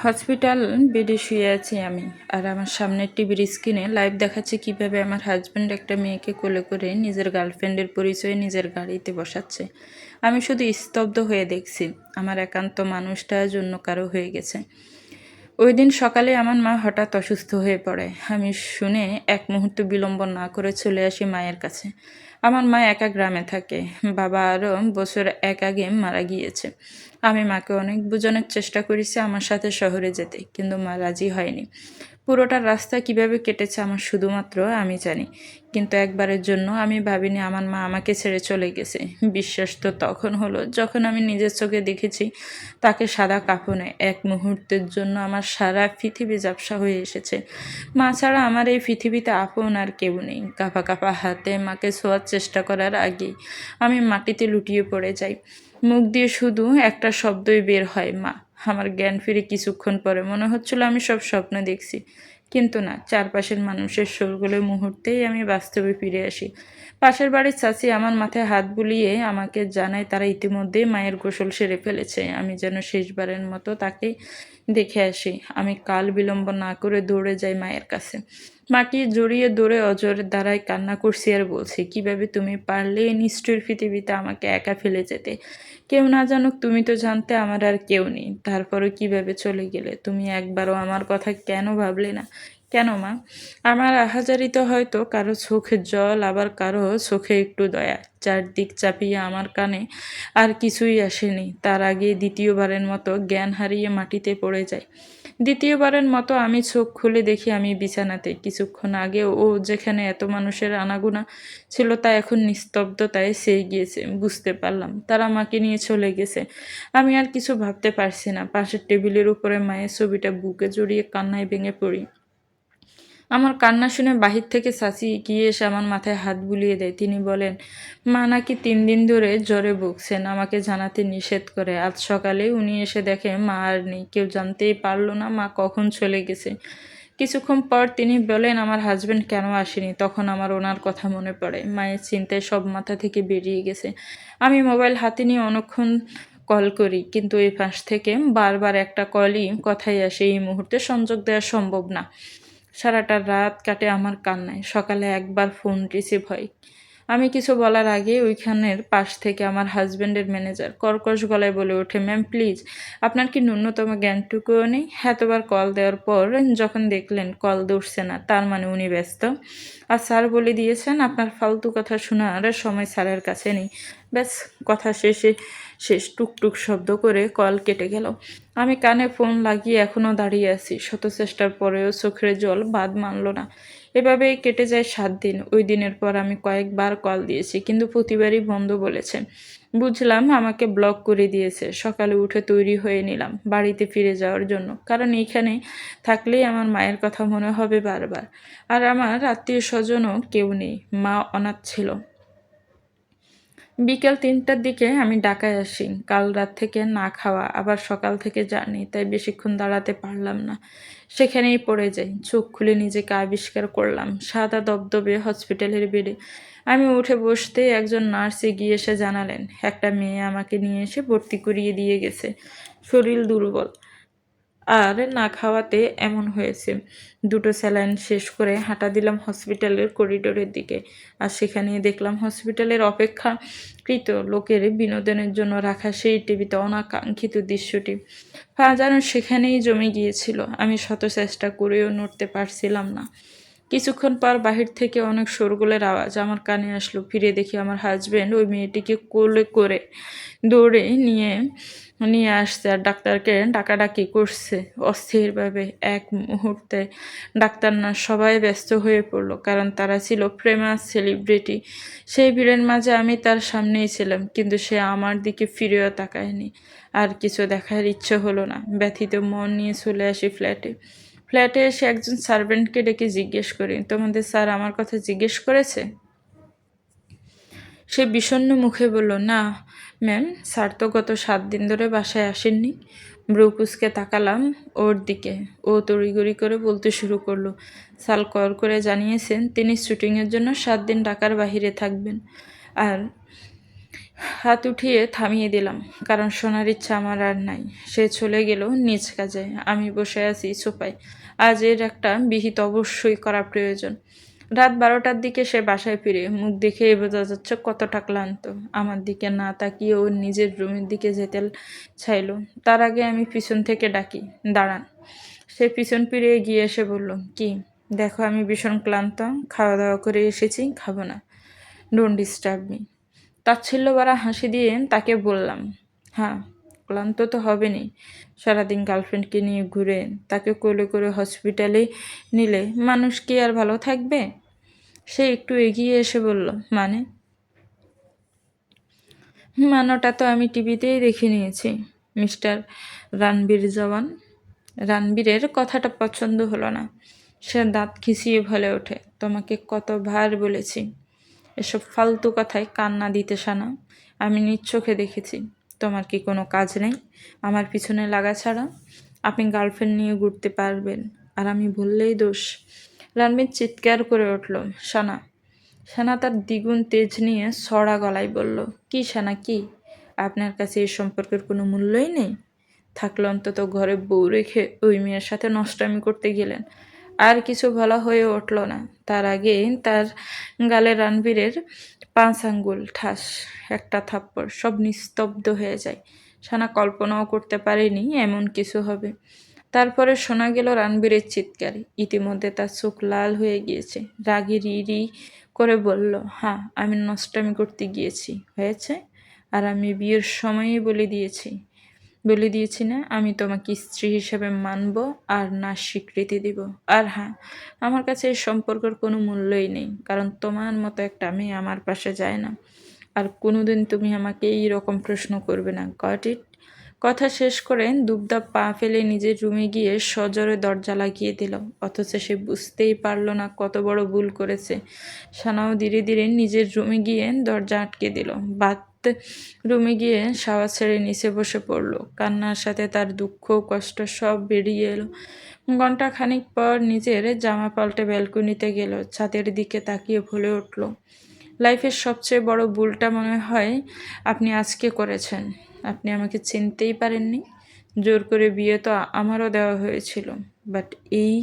Hospital বেডে শুয়ে আছি আমি, আর আমার সামনের টিভির স্ক্রিনে লাইভ দেখাচ্ছে কিভাবে আমার হাজব্যান্ড একটা মেয়েকে কোলে করে নিজের গার্লফ্রেন্ডের পরিচয়ে নিজের গাড়িতে বসাচ্ছে। আমি শুধু স্তব্ধ হয়ে দেখছি। আমার একান্ত মানুষটা জন্য কারো হয়ে গেছে। ওই দিন সকালে আমার মা হঠাৎ অসুস্থ হয়ে পড়ে। আমি শুনে এক মুহূর্ত বিলম্ব না করে চলে আসি মায়ের কাছে। আমার মা একা গ্রামে থাকে, বাবা আরও বছর এক আগে মারা গিয়েছে। আমি মাকে অনেক বোঝানোর চেষ্টা করেছি আমার সাথে শহরে যেতে, কিন্তু মা রাজি হয়নি। পুরোটা রাস্তা কিভাবে কেটেছে আমার শুধুমাত্র আমি জানি, কিন্তু একবারের জন্য আমি ভাবিনি আমার মা আমাকে ছেড়ে চলে গেছে। বিশ্বাস তো তখন হলো যখন আমি নিজের চোখে দেখেছি তাকে সাদা কাফনে। এক মুহূর্তের জন্য আমার সারা পৃথিবী ঝাপসা হয়ে এসেছে। মা ছাড়া আমার এই পৃথিবীতে আপন আর কেউ নেই। কাঁপা কাঁপা হাতে মাকে ছোঁয়ার চেষ্টা করার আগেই আমি মাটিতে লুটিয়ে পড়ে যাই। মুখ দিয়ে শুধু একটা শব্দই বের হয়, মা। আমার জ্ঞান ফিরে কিছুক্ষণ পরে মনে হচ্ছিল আমি সব স্বপ্ন দেখছি, কিন্তু না, চারপাশের মানুষের শোরগোলে মুহূর্তেই আমি বাস্তবে ফিরে আসি। পাশের বাড়ির চাচি আমার মাথায় হাত বুলিয়ে আমাকে জানায় তারা ইতিমধ্যেই মায়ের গোসল সেরে ফেলেছে। আমি যেন শেষবারের মতো তাকে দেখে আসি। আমি কাল বিলম্ব না করে দৌড়ে যাই মায়ের কাছে। মাকে জড়িয়ে দৌড়ে অজরে দাঁড়ায় কান্না করছি আর বলছি, কিভাবে তুমি পারলে এই নিষ্ঠুর পৃথিবীতে আমাকে একা ফেলে যেতে? কেউ না জানুক, তুমি তো জানতে আমার আর কেউ নেই। তারপরও কিভাবে চলে গেলে? তুমি একবারও আমার কথা কেন ভাবলে না? কেন মা? আমার আহাজারিতে হয়তো কারো চোখের জল, আবার কারো চোখে একটু দয়া। চারদিক চাপিয়ে আমার কানে আর কিছুই আসেনি। তার আগে দ্বিতীয়বারের মতো জ্ঞান হারিয়ে মাটিতে পড়ে যায়। দ্বিতীয়বারের মতো আমি চোখ খুলে দেখি আমি বিছানাতে। কিছুক্ষণ আগে ও যেখানে এত মানুষের আনাগোনা ছিল তা এখন নিস্তব্ধতায় ছেয়ে গিয়েছে। বুঝতে পারলাম তারা মাকে নিয়ে চলে গেছে। আমি আর কিছু ভাবতে পারছি না। পাশের টেবিলের উপরে মায়ের ছবিটা বুকে জড়িয়ে কান্নায় ভেঙে পড়ি। আমার কান্না শুনে বাহির থেকে চাচি এগিয়ে এসে আমার মাথায় হাত বুলিয়ে দেয়। তিনি বলেন, মা নাকি 3 দিন ধরে জ্বরে ভুগছেন, আমাকে জানাতে নিষেধ করে। আজ সকালে উনি এসে দেখে মা আর নেই। কেউ জানতেই পারলো না মা কখন চলে গেছে। কিছুক্ষণ পর তিনি বলেন, আমার হাজবেন্ড কেন আসেনি? তখন আমার ওনার কথা মনে পড়ে। মায়ের চিন্তায় সব মাথা থেকে বেরিয়ে গেছে। আমি মোবাইল হাতে নিয়ে অনেকক্ষণ কল করি, কিন্তু এই পাশ থেকে বারবার একটা কলই কথাই আসে, এই মুহূর্তে সংযোগ দেওয়া সম্ভব না। সারাটা রাত কাটে আমার কান্নায়। সকালে একবার ফোন রিসিভ হয়। আমি কিছু বলার আগে ওইখানের পাশ থেকে আমার হাজব্যান্ডের ম্যানেজার কর্কশ গলায় বলে ওঠে, ম্যাম প্লিজ, আপনার কি ন্যূনতম জ্ঞানটুকুও নেই? এতবার কল দেওয়ার পর যখন দেখলেন কল ধরছে না, তার মানে উনি ব্যস্ত। আর স্যার বলে দিয়েছেন আপনার ফালতু কথা শোনার সময় স্যারের কাছে নেই। ব্যাস, কথা শেষ টুকটুক শব্দ করে কল কেটে গেল। আমি কানে ফোন লাগিয়ে এখনও দাঁড়িয়ে আছি। শত চেষ্টার পরেও চোখের জল বাদ মানল না। এভাবেই কেটে যায় 7 দিন। ওই দিনের পর আমি কয়েকবার কল দিয়েছি, কিন্তু প্রতিবারই বন্ধ বলেছে। বুঝলাম আমাকে ব্লক করে দিয়েছে। সকালে উঠে তৈরি হয়ে নিলাম বাড়িতে ফিরে যাওয়ার জন্য, কারণ এইখানে থাকলেই আমার মায়ের কথা মনে হবে বারবার। আর আমার আত্মীয় স্বজনও কেউ নেই। মা অনাথ ছিল। বিকেল 3টার দিকে আমি ঢাকায় আসি। কাল রাত থেকে না খাওয়া, আবার সকাল থেকে জার্নি, তাই বেশিক্ষণ দাঁড়াতে পারলাম না। সেখানেই পড়ে যাই। চোখ খুলে নিজেকে আবিষ্কার করলাম সাদা দবদবে হসপিটালের বেডে। আমি উঠে বসতেই একজন নার্স এগিয়ে এসে জানালেন, একটা মেয়ে আমাকে নিয়ে এসে ভর্তি করিয়ে দিয়ে গেছে। শরীর দুর্বল আর না খাওয়াতে এমন হয়েছে। 2টো স্যালাইন শেষ করে হাঁটা দিলাম হসপিটালের করিডোরের দিকে। আর সেখানেই দেখলাম হসপিটালের অপেক্ষাকৃত লোকের বিনোদনের জন্য রাখা সেই টিভিতে অনাকাঙ্ক্ষিত দৃশ্যটি পা যেন সেখানেই জমে গিয়েছিল। আমি শত চেষ্টা করেও নড়তে পারছিলাম না। কিছুক্ষণ পর বাহির থেকে অনেক শোরগোলের আওয়াজ আমার কানে আসলো। ফিরে দেখি আমার হাজবেন্ড ওই মেয়েটিকে কোলে করে দৌড়ে নিয়ে নিয়ে আসছে আর ডাক্তারকে ডাকাডাকি করছে অস্থিরভাবে। এক মুহূর্তে ডাক্তার না সবাই ব্যস্ত হয়ে পড়লো, কারণ তারা ছিল ফেমাস সেলিব্রিটি। সেই ভিড়ের মাঝে আমি তার সামনেই ছিলাম, কিন্তু সে আমার দিকে ফিরেও তাকায়নি। আর কিছু দেখার ইচ্ছে হলো না। ব্যথিত মন নিয়ে চলে আসি ফ্ল্যাটে এসে একজন সার্ভেন্টকে ডেকে জিজ্ঞেস করি, তোমাদের স্যার আমার কথা জিজ্ঞেস করেছে? সে বিষণ্ণ মুখে বলল, না ম্যাম, স্যার তো গত 7 দিন ধরে বাসায় আসেননি। ব্রুকুসকে তাকালাম ওর দিকে। ও তড়িঘড়ি করে বলতে শুরু করলো, স্যার কল করে জানিয়েছেন তিনি শুটিংয়ের জন্য 7 দিন ঢাকার বাহিরে থাকবেন। আর হাত উঠিয়ে থামিয়ে দিলাম, কারণ শোনার ইচ্ছা আমার আর নাই। সে চলে গেল নিজ কাজে। আমি বসে আছি সোফায়। আজ এর একটা বিহিত অবশ্যই করা প্রয়োজন। রাত 12টার দিকে সে বাসায় ফিরে। মুখ দেখেই বোঝা যাচ্ছে কতটা ক্লান্ত। আমার দিকে না তাকিয়ে ওর নিজের রুমের দিকে যেতে চাইল। তার আগে আমি পিছন থেকে ডাকি, দাঁড়ান। সে পিছন ফিরে এগিয়ে এসে বলল, কি? দেখো আমি ভীষণ ক্লান্ত, খাওয়া দাওয়া করে এসেছি, খাবো না। Don't disturb me. তাচ্ছিল্য ভরা হাসি দিয়ে তাকে বললাম, হ্যাঁ, ক্লান্ত তো হবেনি। সারাদিন গার্লফ্রেন্ডকে নিয়ে ঘুরে তাকে কোলে করে হসপিটালে নিলে মানুষ কি আর ভালো থাকবে? সে একটু এগিয়ে এসে বলল, মানে? মানোটা তো আমি টিভিতেই দেখে নিয়েছি, মিস্টার রণবীর জওয়ান। রণবীরের কথাটা পছন্দ হলো না। সে দাঁত খিঁচিয়ে বলে ওঠে, তোমাকে কতবার বলেছি এসব ফালতু কথায় কান না দিতে, শানা। আমি নিজ চোখে দেখেছি। তোমার কি কোনো কাজ নেই আমার পিছনে লাগা ছাড়া? আপনি গার্লফ্রেন্ড নিয়ে ঘুরতে পারবেন, আর আমি বললেই দোষ? রণবীর চিৎকার করে উঠল, শানা। শানা তার দ্বিগুণ তেজ নিয়ে সড়া গলায় বলল, কি শানা, কি? আপনার কাছে এই সম্পর্কের কোনো মূল্যই নেই? থাকলে অন্তত ঘরে বউ রেখে ওই মেয়ের সাথে নষ্টামি করতে গেলেন। আর কিছু বলা হয়ে উঠল না। তার আগে তার গালে রণবীরের 5 আঙ্গুল ঠাস, একটা থাপ্পড়, সব নিস্তব্ধ হয়ে যায়। সানা কল্পনাও করতে পারেনি এমন কিছু হবে। তারপরে শোনা গেল রণবীরের চিৎকার। ইতিমধ্যে তার চোখ লাল হয়ে গিয়েছে। রাগে রি রি করে বলল, হ্যাঁ, আমি নষ্টামি করতে গিয়েছি, হয়েছে। আর আমি বিয়ের সময়ই বলে দিয়েছি না, আমি তোমাকে স্ত্রী হিসেবে মানব আর না স্বীকৃতি দিব। আর হ্যাঁ, আমার কাছে এই সম্পর্কের কোনো মূল্যই নেই, কারণ তোমার মতো একটা মেয়ে আমার পাশে যায় না। আর কোনোদিন তুমি আমাকে এই রকম প্রশ্ন করবে না, গট ইট? কথা শেষ করে দুবদাব পা ফেলে নিজের রুমে গিয়ে সজোরে দরজা লাগিয়ে দিল। অথচ সে বুঝতেই পারল না কত বড় ভুল করেছে। সানাও ধীরে ধীরে নিজের রুমে গিয়ে দরজা আটকে দিল। রুমে গিয়ে শাওয়ার ছেড়ে নিচে বসে পড়ল। কান্নার সাথে তার দুঃখ কষ্ট সব বেরিয়ে এলো। ঘন্টা খানিক পর নিজের জামা পাল্টে ব্যালকনিতে গেল। ছাদের দিকে তাকিয়ে বলে উঠল, লাইফের সবচেয়ে বড় ভুলটা মনে হয় আপনি আজকে করেছেন। আপনি আমাকে চিনতেই পারেননি। জোর করে বিয়ে তো আমারও দেওয়া হয়েছিল, বাট এই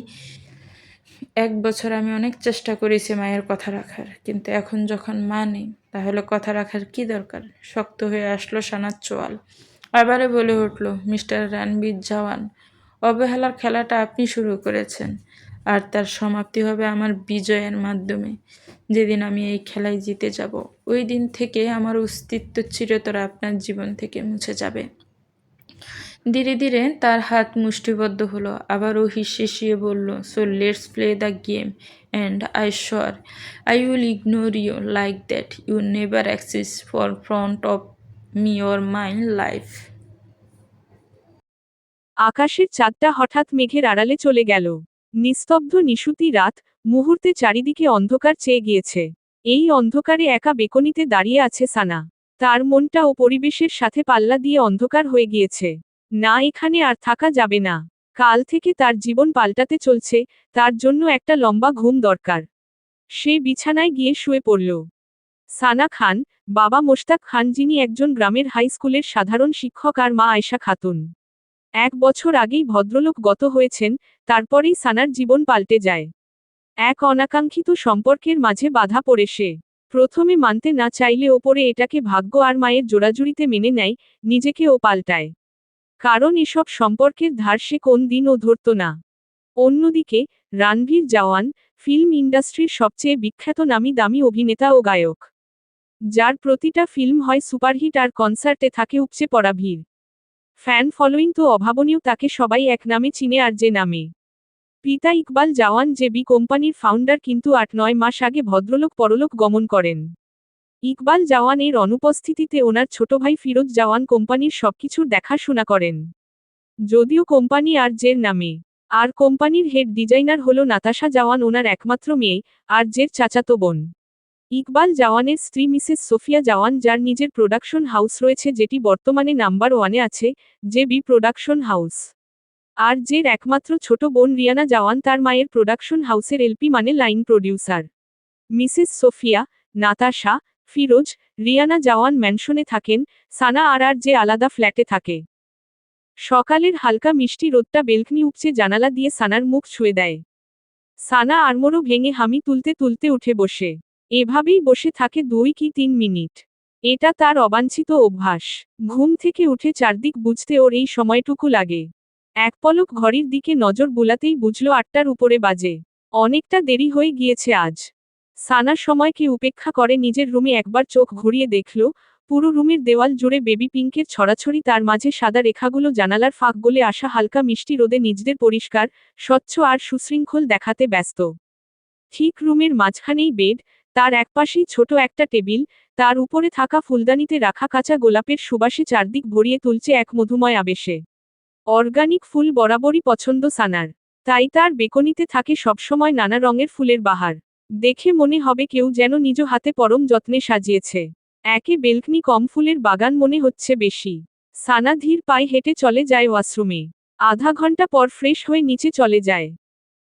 1 বছর আমি অনেক চেষ্টা করেছি মায়ের কথা রাখার, কিন্তু এখন যখন মা নেই, তাহলে কথা রাখার কি দরকার? শক্ত হয়ে আসলো সানার চোয়াল। আবারও বলে উঠল, মিস্টার রণবীর জওয়ান, অবহেলার খেলাটা আপনি শুরু করেছেন, আর তার সমাপ্তি হবে আমার বিজয়ের মাধ্যমে। যেদিন আমি এই খেলায় জিতে যাব, ওই দিন থেকে আমার অস্তিত্ব চিরতরে আপনার জীবন থেকে মুছে যাবে। ধীরে ধীরে তার হাত মুষ্টিবদ্ধ হলো। আবারও হিসিয়ে বলল, so let's play the game, and I sure I will ignore you like that you never exist for front of me or my life. আকাশের চাঁদটা হঠাৎ মেঘের আড়ালে চলে গেল। নিস্তব্ধ নিশুতি রাত, মুহূর্তে চারিদিকে অন্ধকার চেয়ে গিয়েছে। এই অন্ধকারে একা বেকনিতে দাঁড়িয়ে আছে সানা। তার মনটা ও পরিবেশের সাথে পাল্লা দিয়ে অন্ধকার হয়ে গিয়েছে। না, এখানে আর থাকা যাবে না। কাল থেকে তার জীবন পাল্টাতে চলছে, তার জন্য একটা লম্বা ঘুম দরকার। সে বিছানায় গিয়ে শুয়ে পড়ল। সানা খান, বাবা মোশতাক খান, যিনি একজন গ্রামের হাই স্কুলের সাধারণ শিক্ষক, আর মা আয়েশা খাতুন। 1 বছর আগেই ভদ্রলোক গত হয়েছেন, তারপরেই সানার জীবন পাল্টে যায়। এক অনাকাঙ্ক্ষিত সম্পর্কের মাঝে বাধা পড়ে সে। প্রথমে মানতে না চাইলে ওপরে এটাকে ভাগ্য আর মায়ের জোড়াজুড়িতে মেনে নেয়, নিজেকে ও পাল্টায়। কারণ এসব সম্পর্কের ধার সে কোন দিনও ধরত না। অন্যদিকে রণবীর জওয়ান, ফিল্ম ইন্ডাস্ট্রির সবচেয়ে বিখ্যাত নামি দামি অভিনেতা ও গায়ক, যার প্রতিটা ফিল্ম হয় সুপারহিট আর কনসার্টে থাকে উপচে পড়া ভিড়। ফ্যান ফলোয়িং তো অভাবনীয়, তাকে সবাই এক নামে চিনে, আর যে নামে। পিতা ইকবাল জওয়ান যে বি কোম্পানির ফাউন্ডার, কিন্তু 8-9 মাস আগে ভদ্রলোক পরলোক গমন করেন। ইকবাল জওয়ান এর অনুপস্থিতিতে ওনার ছোট ভাই ফিরোজ জওয়ান কোম্পানির সবকিছুর দেখাশোনা করেন। যদিও কোম্পানি আর জের নামে। আর কোম্পানির হেড ডিজাইনার হলো নাতাশা জওয়ান, ওনার একমাত্র মেয়ে, আর জের চাচাতো বোন। ইকবাল জওয়ানের স্ত্রী মিসেস সোফিয়া জওয়ান, যার নিজের প্রোডাকশন হাউস রয়েছে, যেটি বর্তমানে নাম্বার 1-এ আছে, জে বি প্রোডাকশন হাউস। আর জের একমাত্র ছোট বোন রিয়ানা জওয়ান তার মায়ের প্রোডাকশন হাউসের এলপি মানে line producer. Mrs Sophia, Natasha, Firoz, Riyana Jawan ম্যানশনে থাকেন, সানা আর যে আলাদা ফ্ল্যাটে থাকে। সকালের হালকা মিষ্টি রোদটা বেলকনি উপচে জানালা দিয়ে সানার মুখ ছুঁয়ে দেয়। সানা আড়মোড়ো ভেঙে হামি তুলতে তুলতে উঠে বসে। এভাবেই বসে থাকে 2 কি 3 মিনিট। এটা তার অবাঞ্ছিত অভ্যাস। ঘুম থেকে উঠে চারদিক বুঝতে ওর এই সময়টুকু লাগে। এক পলক ঘড়ির দিকে নজর বুলাতেই বুঝল 8টার উপরে বাজে। অনেকটা দেরি হয়ে গিয়েছে আজ। সানা সময়কে উপেক্ষা করে নিজের রুমে একবার চোখ ঘুরিয়ে দেখল, পুরো রুমের দেওয়াল জুড়ে বেবি পিঙ্কের ছড়াছড়ি, তার মাঝে সাদা রেখাগুলো জানালার ফাঁক গলে আসা হালকা মিষ্টি রোদে নিজেদের পরিষ্কার, স্বচ্ছ আর সুশৃঙ্খল দেখাতে ব্যস্ত। ঠিক রুমের মাঝখানেই বেড, তার একপাশেই ছোট একটা টেবিল, তার উপরে থাকা ফুলদানিতে রাখা কাঁচা গোলাপের সুবাসে চারদিক ভরিয়ে তুলছে এক মধুময় আবেশে। অর্গানিক ফুল বরাবরই পছন্দ সানার, তাই তার বেকনিতে থাকে সবসময় নানা রঙের ফুলের বাহার। দেখে মনে হবে কেউ যেন নিজ হাতে পরম যত্নে সাজিয়েছে। একে বেলকনি কম, ফুলের বাগান মনে হচ্ছে বেশি। সানা ধীর পায়ে হেঁটে চলে যায় ওয়াশরুমে। আধা ঘন্টা পর ফ্রেশ হয়ে নিচে চলে যায়।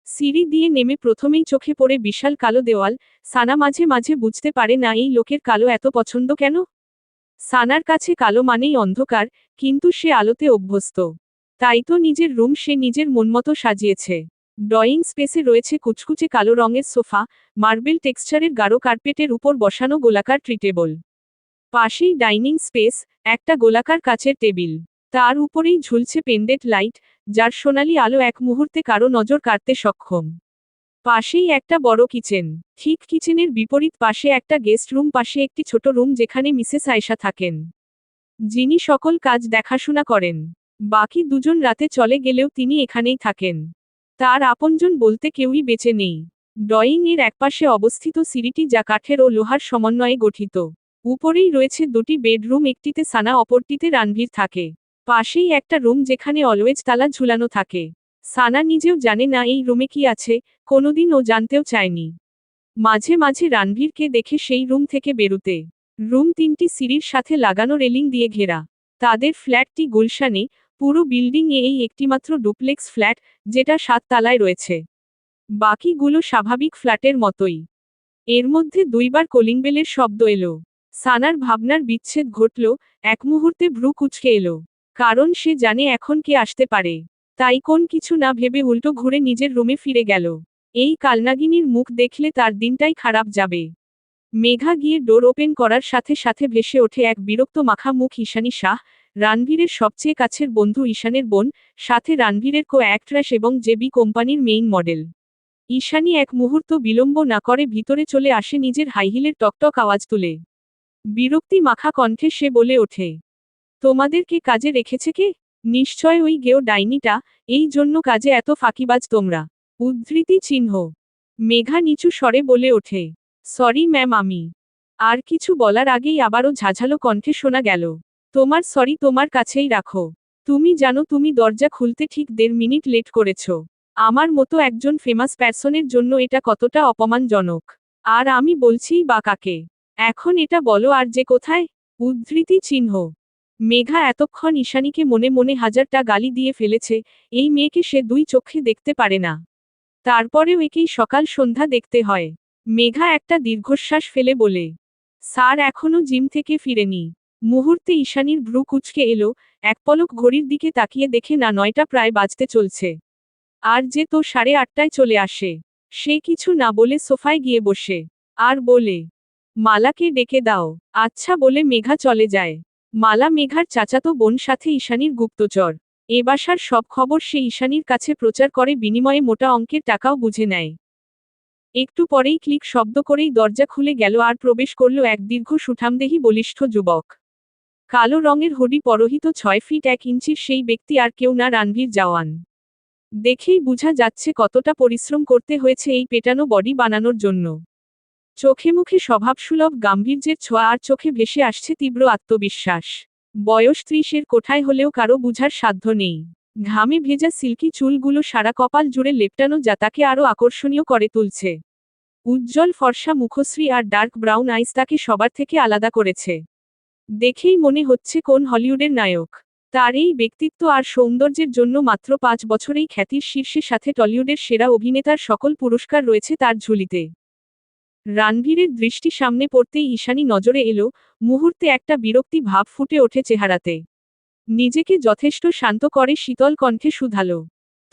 সিঁড়ি দিয়ে নেমে প্রথমেই চোখে পড়ে বিশাল কালো দেওয়াল। সানা মাঝে মাঝে বুঝতে পারে না এই লোকের কালো এত পছন্দ কেন। সানার কাছে কালো মানেই অন্ধকার, কিন্তু সে আলোতে অভ্যস্ত। তাই তো নিজের রুম সে নিজের মনমতো সাজিয়েছে। ড্রয়িং স্পেসে রয়েছে কুচকুচে কালো রঙের সোফা, মার্বেল টেক্সচারের গাঢ় কার্পেটের উপর বসানো গোলাকার ট্রিটেবল। পাশেই ডাইনিং স্পেস, একটা গোলাকার কাচের টেবিল। তার উপরেই ঝুলছে পেন্ডেন্ট লাইট, যার সোনালি আলো এক মুহূর্তে কারো নজর কাড়তে সক্ষম। পাশেই একটা বড় কিচেন। ঠিক কিচেনের বিপরীত পাশে একটা গেস্ট রুম, পাশে একটি ছোট রুম যেখানে মিসেস আয়েশা থাকেন, যিনি সকল কাজ দেখাশোনা করেন। বাকি দুজন রাতে চলে গেলেও তিনি এখানেই থাকেন। তার আপনজন বলতে কেউই বেঁচে নেই। ড্রয়িং এর একপাশে অবস্থিত সিঁড়িটি, যা কাঠের ও লোহার সমন্বয়ে গঠিত। উপরেই রয়েছে দুটি বেডরুম, একটিতে সানা অপরটিতে রানভীর থাকে। পাশেই একটা রুম যেখানে অলওয়েজ তালা ঝুলানো থাকে। সানা নিজেও জানে না এই রুমে কি আছে, কোনোদিন ও জানতেও চায়নি। মাঝে মাঝে রানভীরকে দেখে সেই রুম থেকে বেরুতে। রুম তিনটি সিঁড়ির সাথে লাগানো রেলিং দিয়ে ঘেরা। তাদের ফ্ল্যাটটি গুলশানে, পুরো বিল্ডিং এ এই একটিমাত্র ডুপ্লেক্স ফ্ল্যাট, যেটা 7 তলায় রয়েছে। বাকিগুলো স্বাভাবিক ফ্ল্যাটের মতোই। এর মধ্যে 2বার কলিং বেলের শব্দ এলো। সানার ভাবনার বিচ্ছেদ ঘটল, এক মুহূর্তে ভ্রু কুঁচকে এলো। কারণ সে জানে এখন কে আসতে পারে। তাই কোন কিছু না ভেবে উল্টো ঘুরে নিজের রুমে ফিরে গেল। এই কালনাগিনীর মুখ দেখলে তার দিনটাই খারাপ যাবে। মেঘা গিয়ে ডোর ওপেন করার সাথে সাথে ভেসে ওঠে এক বিরক্ত মাখা মুখ ঈশানী শাহ, রানভীরের সবচেয়ে কাছের বন্ধু, ঈশানের বোন, সাথে রানভীরের কো-অ্যাক্ট্রেস এবং জেবি কোম্পানির মেইন মডেল। ঈশানী এক মুহূর্ত বিলম্ব না করে ভিতরে চলে আসে, নিজের হাইহিলের টকটক আওয়াজ তুলে। বিরক্তি মাখা কণ্ঠে সে বলে ওঠে, তোমাদেরকে কাজে রেখেছে কে? নিশ্চয় ওই গেও ডাইনিটা, এই জন্য কাজে এত ফাঁকিবাজ তোমরা। উদ্ধৃতি চিহ্ন। মেঘা নিচু স্বরে বলে ওঠে, সরি ম্যাম, আমি। আর কিছু বলার আগেই আবারও ঝাঝালো কণ্ঠে শোনা গেল, তোমার সরি তোমার কাছেই রাখো। তুমি জানো তুমি দরজা খুলতে ঠিক 1.5 মিনিট লেট করেছ। আমার মতো একজন ফেমাস পার্সনের জন্য এটা কতটা অপমানজনক। আর আমি বলছিই বা কাকে? এখন এটা বলো আর যে কোথায়? উদ্ধৃতি চিহ্ন। মেঘা এতক্ষণ ঈশানীকে মনে মনে হাজারটা গালি দিয়ে ফেলেছে, এই মেয়েকে সে 2 চোখে দেখতে পারে না। তারপরেও একেই সকাল সন্ধ্যা দেখতে হয়। মেঘা একটা দীর্ঘশ্বাস ফেলে বলে, স্যার এখনো জিম থেকে ফিরেনি। মুহূর্তে ঈশানীর ভ্রু কুঁচকে এলো, এক পলক ঘড়ির দিকে তাকিয়ে দেখে না 9টা প্রায় বাজতে চলছে। আর যে তো 8:30টায় চলে আসে। সে কিছু না বলে সোফায় গিয়ে বসে। আর বলে, মালাকে ডেকে দাও। আচ্ছা বলে মেঘা চলে যায়। মালা মেঘার চাচাতো বোন, সাথে ঈশানীর গুপ্তচর। এ বাসার সব খবর সে ঈশানীর কাছে প্রচার করে, বিনিময়ে মোটা অঙ্কের টাকাও বুঝে নেয়। একটু পরেই ক্লিক শব্দ করেই দরজা খুলে গেল, আর প্রবেশ করল এক দীর্ঘ সুঠামদেহী বলিষ্ঠ যুবক। কালো রঙের হুডি পরহিত, 6 ফিট 1 ইঞ্চির সেই ব্যক্তি আর কেউ না, রানভীর জাওয়ান। দেখেই বোঝা যাচ্ছে কতটা পরিশ্রম করতে হয়েছে এই পেটানো বডি বানানোর জন্য। চোখে মুখে স্বভাবসুলভ গাম্ভীর্যের ছোঁয়া, আর চোখে ভেসে আসছে তীব্র আত্মবিশ্বাস। বয়স 30-এর কোঠায় হলেও কারো বুঝার সাধ্য নেই। ঘামে ভেজা সিল্কি চুলগুলো সারা কপাল জুড়ে লেপ্টানো, যা তাকে আরও আকর্ষণীয় করে তুলছে। উজ্জ্বল ফর্সা মুখশ্রী আর ডার্ক ব্রাউন আইস তাকে সবার থেকে আলাদা করেছে। দেখেই মনে হচ্ছে কোন হলিউডের নায়ক। তার এই ব্যক্তিত্ব আর সৌন্দর্যের জন্য মাত্র 5 বছরেই খ্যাতির শীর্ষে, সাথে টলিউডের সেরা অভিনেতার সকল পুরস্কার রয়েছে তার ঝুলিতে। রানভীরের দৃষ্টি সামনে পড়তেই ঈশানী নজরে এলো, মুহূর্তে একটা বিরক্তি ভাব ফুটে ওঠে চেহারাতে। নিজেকে যথেষ্ট শান্ত করে শীতল কণ্ঠে শুধালো,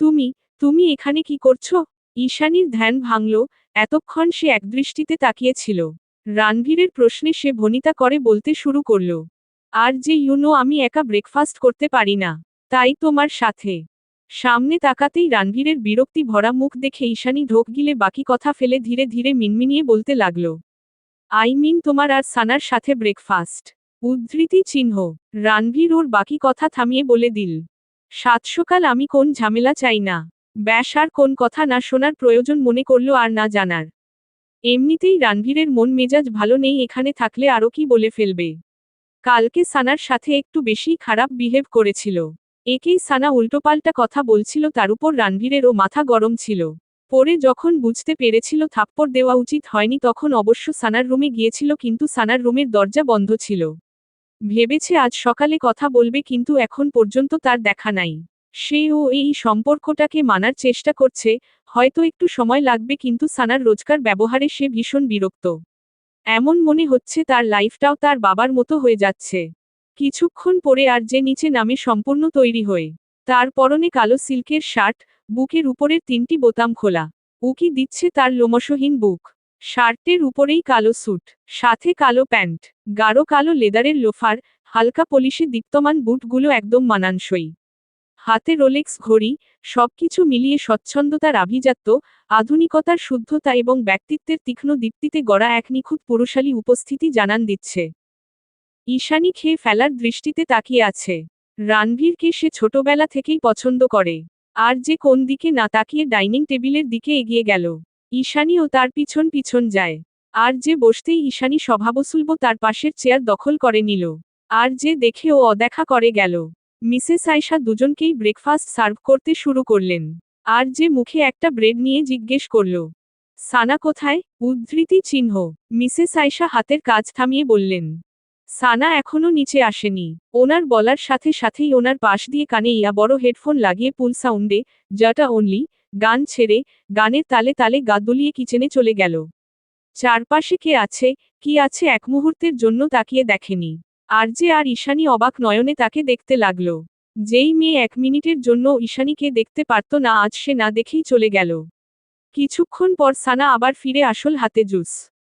তুমি তুমি এখানে কি করছো? ঈশানীর ধ্যান ভাঙল, এতক্ষণ সে একদৃষ্টিতে তাকিয়েছিল। রানভীরের প্রশ্নে সে ভনিতা করে বলতে শুরু করল, আর যে আমি একা ব্রেকফাস্ট করতে পারি না, তাই তোমার সাথে। সামনে তাকাতেই রানভীরের বিরক্তি ভরা মুখ দেখে ঈশানী ঢোক গিলে বাকি কথা ফেলে ধীরে ধীরে মিনমিনিয়ে বলতে লাগল, তোমার আর সানার সাথে ব্রেকফাস্ট। উদ্ধৃতি চিহ্ন। রানভীর ওর বাকি কথা থামিয়ে বলে দিল, সাত সকাল আমি কোন ঝামেলা চাই না। ব্যাস আর কোন কথা না শোনার প্রয়োজন মনে করল আর না জানার। এমনিতেই রানভীরের মন মেজাজ ভালো নেই, এখানে থাকলে আরও কি বলে ফেলবে। কালকে সানার সাথে একটু বেশি খারাপ বিহেভ করেছিল। একেই সানা উল্টোপাল্টা কথা বলছিল, তার উপর রানভীরেরও মাথা গরম ছিল। পরে যখন বুঝতে পেরেছিল থাপ্পড় দেওয়া উচিত হয়নি তখন অবশ্য সানার রুমে গিয়েছিল, কিন্তু সানার রুমের দরজা বন্ধ ছিল। ভেবেছে আজ সকালে কথা বলবে, কিন্তু এখন পর্যন্ত তার দেখা নাই। সেও এই সম্পর্কটাকে মানার চেষ্টা করছে, হয়তো একটু সময় লাগবে, কিন্তু সানার রোজকার ব্যবহারে সে ভীষণ বিরক্ত। এমন মনে হচ্ছে তার লাইফটাও তার বাবার মতো হয়ে যাচ্ছে। কিছুক্ষণ পরে আর যে নিচে নামে সম্পূর্ণ তৈরি হয়ে। তার পরনে কালো সিল্কের শার্ট, বুকের উপরের 3টি বোতাম খোলা। উকি দিচ্ছে তার লোমশহীন বুক। শার্টের উপরেই কালো স্যুট, সাথে কালো প্যান্ট, গাঢ় কালো লেদারের লোফার, হালকা পলিশে দীপ্তমান বুটগুলো একদম মানানসই। হাতে রোলেক্স ঘড়ি, সবকিছু মিলিয়ে স্বচ্ছন্দতার আভিজাত্য, আধুনিকতার শুদ্ধতা এবং ব্যক্তিত্বের তীক্ষ্ণ দীপ্তিতে গড়া এক নিখুঁত পুরুষালী উপস্থিতি জানান দিচ্ছে। ঈশানী খেয়ে ফেলার দৃষ্টিতে তাকিয়ে আছে। রানভীরকে সে ছোটবেলা থেকেই পছন্দ করে। আর যে কোন দিকে না তাকিয়ে ডাইনিং টেবিলের দিকে এগিয়ে গেল। ঈশানীও তার পিছন পিছন যায়। আর যে বসতেই ঈশানী স্বভাবসুলভ তার পাশের চেয়ার দখল করে নিল। আর যে দেখে ও অদেখা করে গেল। মিসেস আয়শা দুজনকেই ব্রেকফাস্ট সার্ভ করতে শুরু করলেন। আর যে মুখে একটা ব্রেড নিয়ে জিজ্ঞেস করল, সানা কোথায়? উদ্ধৃতি চিহ্ন। মিসেস আয়শা হাতের কাজ থামিয়ে বললেন, সানা এখনো নিচে আসেনি। ওনার বলার সাথে সাথেই ওনার পাশ দিয়ে কানে বড় হেডফোন লাগিয়ে পুল সাউন্ডে জাটা অনলি গান ছেড়ে গানের তালে তালে গা দুলিয়ে কিচেনে চলে গেল। চারপাশে কে আছে কি আছে এক মুহূর্তের জন্য তাকিয়ে দেখেনি। আর যে আর ঈশানী অবাক নয়নে তাকে দেখতে লাগল। যেই মেয়ে 1 মিনিটের জন্য ঈশানীকে দেখতে পারত না, আজ সে না দেখেই চলে গেল। কিছুক্ষণ পর সানা আবার ফিরে আসল হাতে জুস।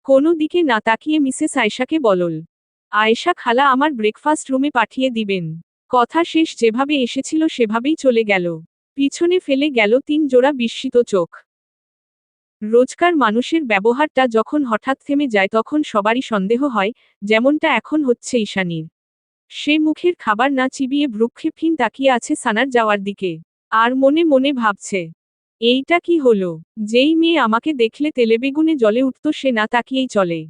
কোনো দিকে না তাকিয়ে মিসেস আয়শাকে বলল, আয়েশা খালা আমার ব্রেকফাস্ট রুমে পাঠিয়ে দিবেন। কথা শেষ যেভাবে এসেছিল সেভাবেই চলে গেল। পিছনে ফেলে গেল 3 জোড়া বিস্মিত চোখ। রোজকার মানুষের ব্যবহারটা যখন হঠাৎ থেমে যায় তখন সবারই সন্দেহ হয়, যেমনটা এখন হচ্ছে ঈশানীর। সে মুখের খাবার না চিবিয়ে ভ্রুক্ষেপহীন তাকিয়ে আছে সানার যাওয়ার দিকে। আর মনে মনে ভাবছে, এইটা কি হলো? যেই মেয়ে আমাকে দেখলে তেলেবেগুনে জ্বলে উঠত সে না তাকিয়েই চলে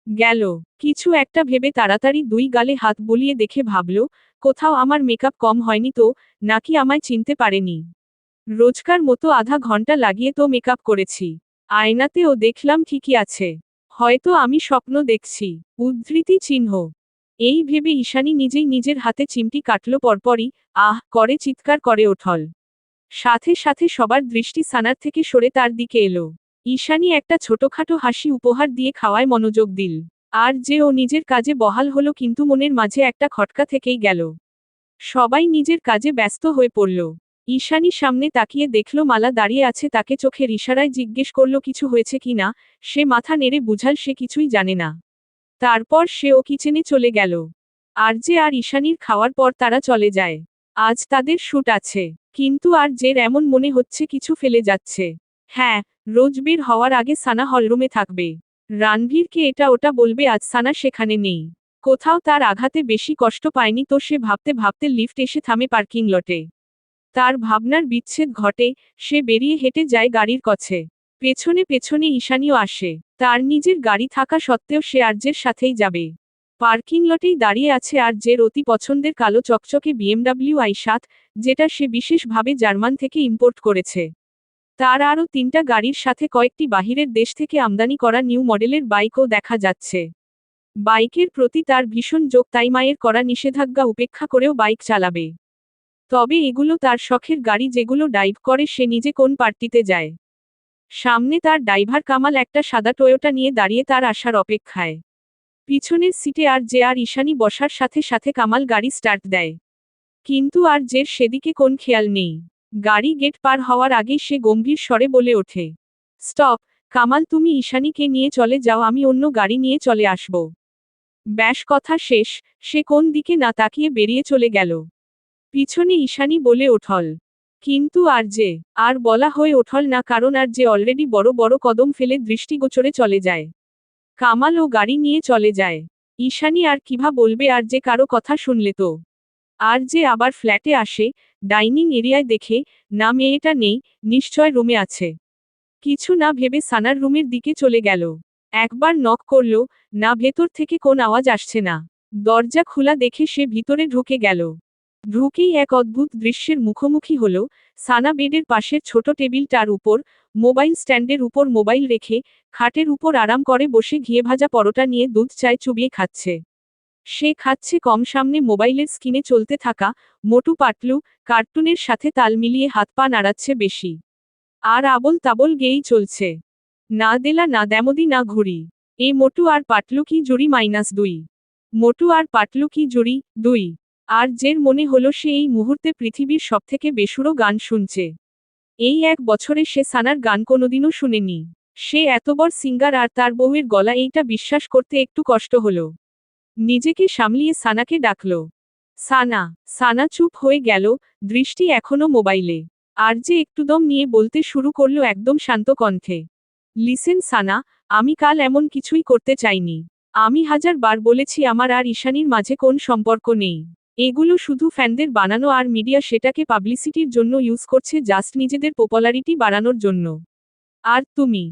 গেল। কিছু একটা ভেবে তাড়াতাড়ি 2 গালে হাত বুলিয়ে দেখে ভাবল, কোথাও আমার মেকআপ কম হয়নি তো, নাকি আমায় চিনতে পারেনি। রোজকার মতো আধা ঘন্টা লাগিয়ে তো মেকআপ করেছি। আয়নাতেও দেখলাম ঠিকই আছে। হয়তো আমি স্বপ্ন দেখছি। উদ্ধৃতি চিহ্ন। এই ভেবে ঈশানী নিজেই নিজের হাতে চিমটি কাটল, পরপরই আহ করে চিৎকার করে ওঠল। সাথে সাথে সবার দৃষ্টি সানার থেকে সরে তার দিকে এলো। ঈশানী একটা ছোটখাটো হাসি উপহার দিয়ে খাওয়ায় মনোযোগ দিল। আর যে ও নিজের কাজে বহাল হলো, কিন্তু মনের মাঝে একটা খটকা থেকেই গেল। সবাই নিজের কাজে ব্যস্ত হয়ে পড়ল। ঈশানী সামনে তাকিয়ে দেখল মালা দাঁড়িয়ে আছে, তাকে চোখের ইশারায় জিজ্ঞেস করল কিছু হয়েছে কি না। সে মাথা নেড়ে বুঝাল সে কিছুই জানে না। তারপর সেও কিচেনে চলে গেল। আর যে আর ঈশানীর খাওয়ার পর তারা চলে যায়। আজ তাদের শুট আছে। কিন্তু আর জের এমন মনে হচ্ছে কিছু ফেলে যাচ্ছে। হ্যাঁ, রোজ বের হওয়ার আগে সানা হলরুমে থাকবে। রানভীরকে এটা ওটা বলবে আজ সানা সেখানে নেই। কোথাও তার আঘাতে বেশি কষ্ট পায়নি তো সে ভাবতে ভাবতে লিফট এসে থামে পার্কিং লটে। তার ভাবনার বিচ্ছেদ ঘটে, সে বেরিয়ে হেঁটে যায় গাড়ির কাছে। পেছনে পেছনে ঈশানীও আসে। তার নিজের গাড়ি থাকা সত্ত্বেও সে আর্যের সাথেই যাবে। পার্কিং লটেই দাঁড়িয়ে আছে আর্যের অতি পছন্দের কালো চকচকে BMW i7, যেটা সে বিশেষভাবে জার্মান থেকে ইম্পোর্ট করেছে। তার আরও 3টা গাড়ির সাথে কয়েকটি বাহিরের দেশ থেকে আমদানি করা নিউ মডেলের বাইকও দেখা যাচ্ছে। বাইকের প্রতি তার ভীষণ যোগ, তাই মায়ের করা নিষেধাজ্ঞা উপেক্ষা করেও বাইক চালাবে। তবে এগুলো তার শখের গাড়ি, যেগুলো ড্রাইভ করে সে নিজে কোন পার্টিতে যায়। সামনে তার ড্রাইভার কামাল একটা সাদা টয়োটা নিয়ে দাঁড়িয়ে তার আসার অপেক্ষায়। পিছনের সিটে আর যে আর ঈশানী বসার সাথে সাথে কামাল গাড়ি স্টার্ট দেয়। কিন্তু আর জের সেদিকে কোন খেয়াল নেই। গাড়ি গেট পার হওয়ার আগেই সে গম্ভীর স্বরে বলে ওঠে, স্টপ, কামাল, তুমি ঈশানীকে নিয়ে চলে যাও, আমি অন্য গাড়ি নিয়ে চলে আসব। ব্যাস, কথা শেষ। সে কোন দিকে না তাকিয়ে বেরিয়ে চলে গেল। পিছনে ঈশানী বলে ওঠল। কিন্তু আর যে আর বলা হয়ে ওঠল না, কারণ আর যে অলরেডি বড় বড় কদম ফেলে দৃষ্টিগোচরে চলে যায়। কামাল ও গাড়ি নিয়ে চলে যায়। ঈশানী আর কিভা বলবে আর যে কারো কথা শুনলে তো। আর যে আবার ফ্ল্যাটে আসে, ডাইনিং এরিয়ায় দেখে, না মেয়েটা নেই, নিশ্চয় রুমে আছে। কিছু না ভেবে সানার রুমের দিকে চলে গেল। একবার নক করল, না, ভেতর থেকে কোন আওয়াজ আসছে না। দরজা খোলা দেখে সে ভিতরে ঢুকে গেল। ঢুকেই এক অদ্ভুত দৃশ্যের মুখোমুখি হল। সানা বেডের পাশের ছোট টেবিলটার উপর, মোবাইল স্ট্যান্ডের উপর মোবাইল রেখে, খাটের উপর আরাম করে বসে ঘিয়ে ভাজা পরোটা নিয়ে দুধ চায় চুবিয়ে খাচ্ছে। সে খাচ্ছে কম, সামনে মোবাইলের স্ক্রিনে চলতে থাকা মোটু পাতলু কার্টুনের সাথে তাল মিলিয়ে হাত পা নাড়াচ্ছে বেশি। আর আবল তাবল গেয়েই চলছে। না দেলা, না দ্যামদি, না ঘুড়ি। এ মোটু আর পাতলু কি জুড়ি -2। মোটু আর পাতলু কি জুড়ি 2। আর জের মনে হলো সে এই মুহূর্তে পৃথিবীর সবথেকে বেসুরো গান শুনছে। এই 1 বছরে সে সানার গান কোনোদিনও শুনেনি। সে এত বড় সিঙ্গার আর তার বউয়ের গলা, এইটা বিশ্বাস করতে একটু কষ্ট হলো। নিজেকে সামলিয়ে সানাকে ডাকল। সানা। সানা চুপ হয়ে গেল, দৃষ্টি এখনো মোবাইলে। আর যে একটু দম নিয়ে বলতে শুরু করলো একদম শান্ত কণ্ঠে, লিসেন সানা, আমি কাল এমন কিছুই করতে চাইনি। আমি 1000 বার বলেছি আমার আর ঈশানীর মাঝে কোন সম্পর্ক নেই। এগুলো শুধু ফ্যানদের বানানো, আর মিডিয়া সেটাকে পাবলিসিটির জন্য ইউজ করছে, জাস্ট নিজেদের পপুলারিটি বাড়ানোর জন্য। আর তুমি।